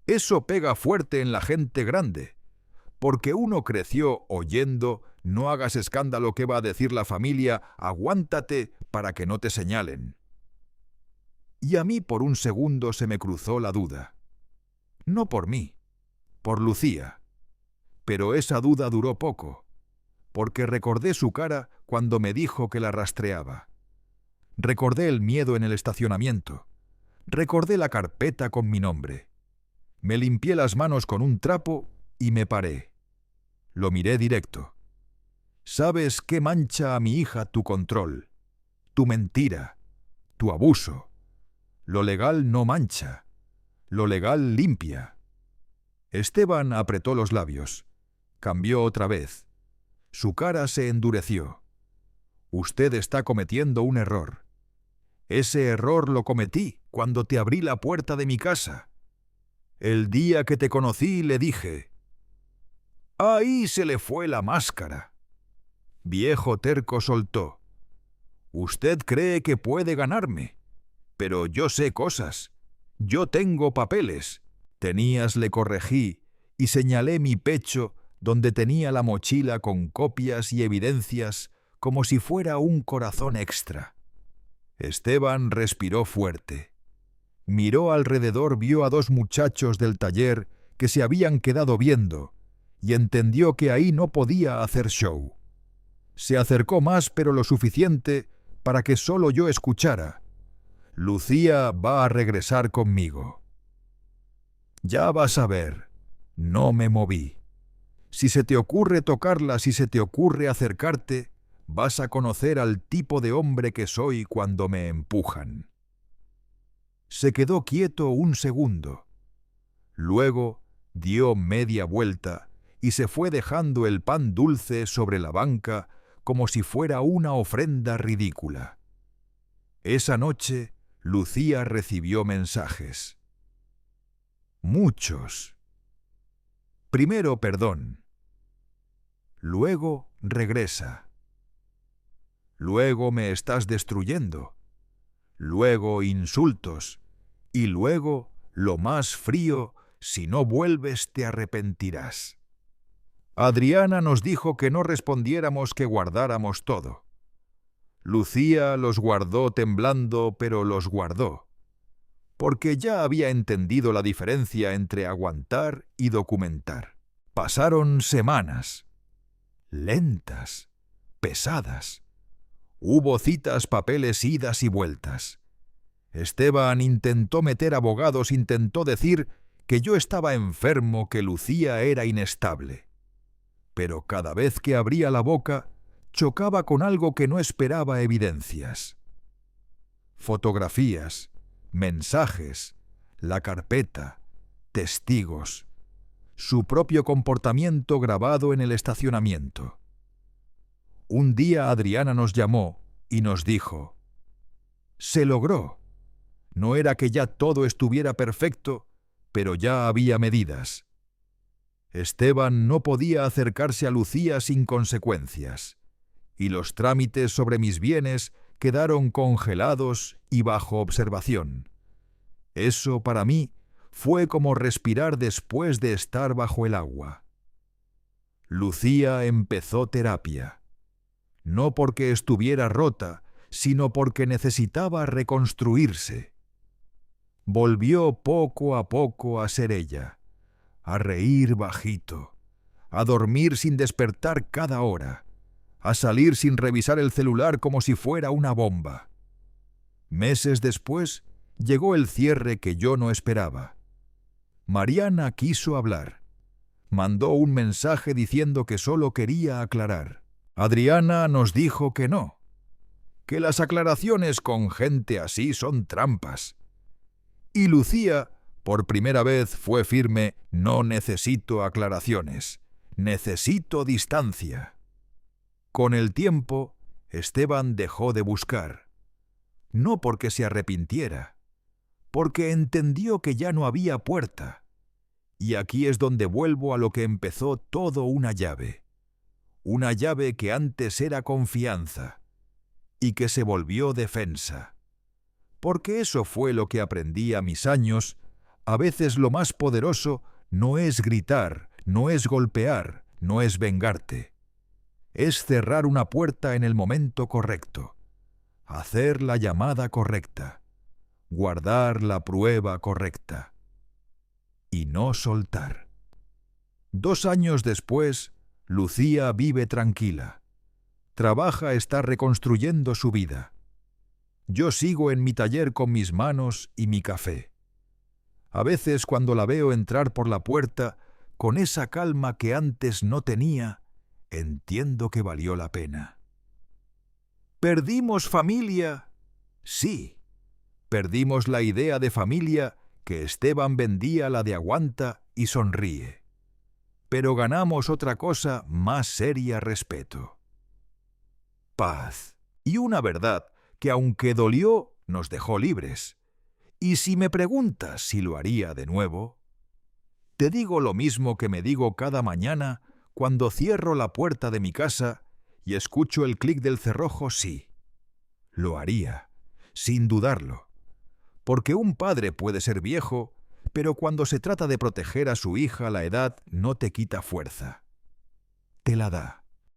Eso pega fuerte en la gente grande, porque uno creció oyendo «No hagas escándalo, ¿qué va a decir la familia? Aguántate para que no te señalen». Y a mí por un segundo se me cruzó la duda. No por mí, por Lucía. Pero esa duda duró poco, porque recordé su cara cuando me dijo que la rastreaba. Recordé el miedo en el estacionamiento. Recordé la carpeta con mi nombre. Me limpié las manos con un trapo y me paré. Lo miré directo. ¿Sabes qué mancha a mi hija tu control, tu mentira, tu abuso? Lo legal no mancha, lo legal limpia. Esteban apretó los labios. Cambió otra vez. Su cara se endureció. Usted está cometiendo un error. Ese error lo cometí cuando te abrí la puerta de mi casa. El día que te conocí le dije. Ahí se le fue la máscara. Viejo terco soltó. Usted cree que puede ganarme, pero yo sé cosas. Yo tengo papeles. Tenías, le corregí, y señalé mi pecho donde tenía la mochila con copias y evidencias como si fuera un corazón extra. Esteban respiró fuerte. Miró alrededor, vio a dos muchachos del taller que se habían quedado viendo y entendió que ahí no podía hacer show. Se acercó más, pero lo suficiente para que solo yo escuchara. Lucía va a regresar conmigo. Ya vas a ver. No me moví. Si se te ocurre tocarla, si se te ocurre acercarte, vas a conocer al tipo de hombre que soy cuando me empujan. Se quedó quieto un segundo. Luego dio media vuelta y se fue dejando el pan dulce sobre la banca como si fuera una ofrenda ridícula. Esa noche, Lucía recibió mensajes. Muchos. Primero perdón. Luego regresa. Luego me estás destruyendo. Luego insultos. Y luego, lo más frío, si no vuelves te arrepentirás. Adriana nos dijo que no respondiéramos, que guardáramos todo. Lucía los guardó temblando, pero los guardó, porque ya había entendido la diferencia entre aguantar y documentar. Pasaron semanas, lentas, pesadas. Hubo citas, papeles, idas y vueltas. Esteban intentó meter abogados, intentó decir que yo estaba enfermo, que Lucía era inestable. Pero cada vez que abría la boca, chocaba con algo que no esperaba evidencias. Fotografías, mensajes, la carpeta, testigos, su propio comportamiento grabado en el estacionamiento. Un día Adriana nos llamó y nos dijo: «Se logró. No era que ya todo estuviera perfecto, pero ya había medidas». Esteban no podía acercarse a Lucía sin consecuencias, y los trámites sobre mis bienes quedaron congelados y bajo observación. Eso para mí fue como respirar después de estar bajo el agua. Lucía empezó terapia, no porque estuviera rota, sino porque necesitaba reconstruirse. Volvió poco a poco a ser ella, a reír bajito, a dormir sin despertar cada hora, a salir sin revisar el celular como si fuera una bomba. Meses después llegó el cierre que yo no esperaba. Mariana quiso hablar. Mandó un mensaje diciendo que solo quería aclarar. Adriana nos dijo que no, que las aclaraciones con gente así son trampas. Y Lucía, por primera vez, fue firme: no necesito aclaraciones, necesito distancia. Con el tiempo, Esteban dejó de buscar, no porque se arrepintiera, porque entendió que ya no había puerta. Y aquí es donde vuelvo a lo que empezó todo: una llave que antes era confianza y que se volvió defensa. Porque eso fue lo que aprendí a mis años. A veces lo más poderoso no es gritar, no es golpear, no es vengarte. Es cerrar una puerta en el momento correcto, hacer la llamada correcta, guardar la prueba correcta y no soltar. 2 años después, Lucía vive tranquila. Trabaja, está reconstruyendo su vida. Yo sigo en mi taller con mis manos y mi café. A veces, cuando la veo entrar por la puerta, con esa calma que antes no tenía, entiendo que valió la pena. ¿Perdimos familia? Sí. Perdimos la idea de familia que Esteban vendía, la de aguanta y sonríe. Pero ganamos otra cosa más seria: respeto, paz y una verdad que, aunque dolió, nos dejó libres. Y si me preguntas si lo haría de nuevo, te digo lo mismo que me digo cada mañana cuando cierro la puerta de mi casa y escucho el clic del cerrojo: sí, lo haría, sin dudarlo. Porque un padre puede ser viejo, pero cuando se trata de proteger a su hija, la edad no te quita fuerza, te la da.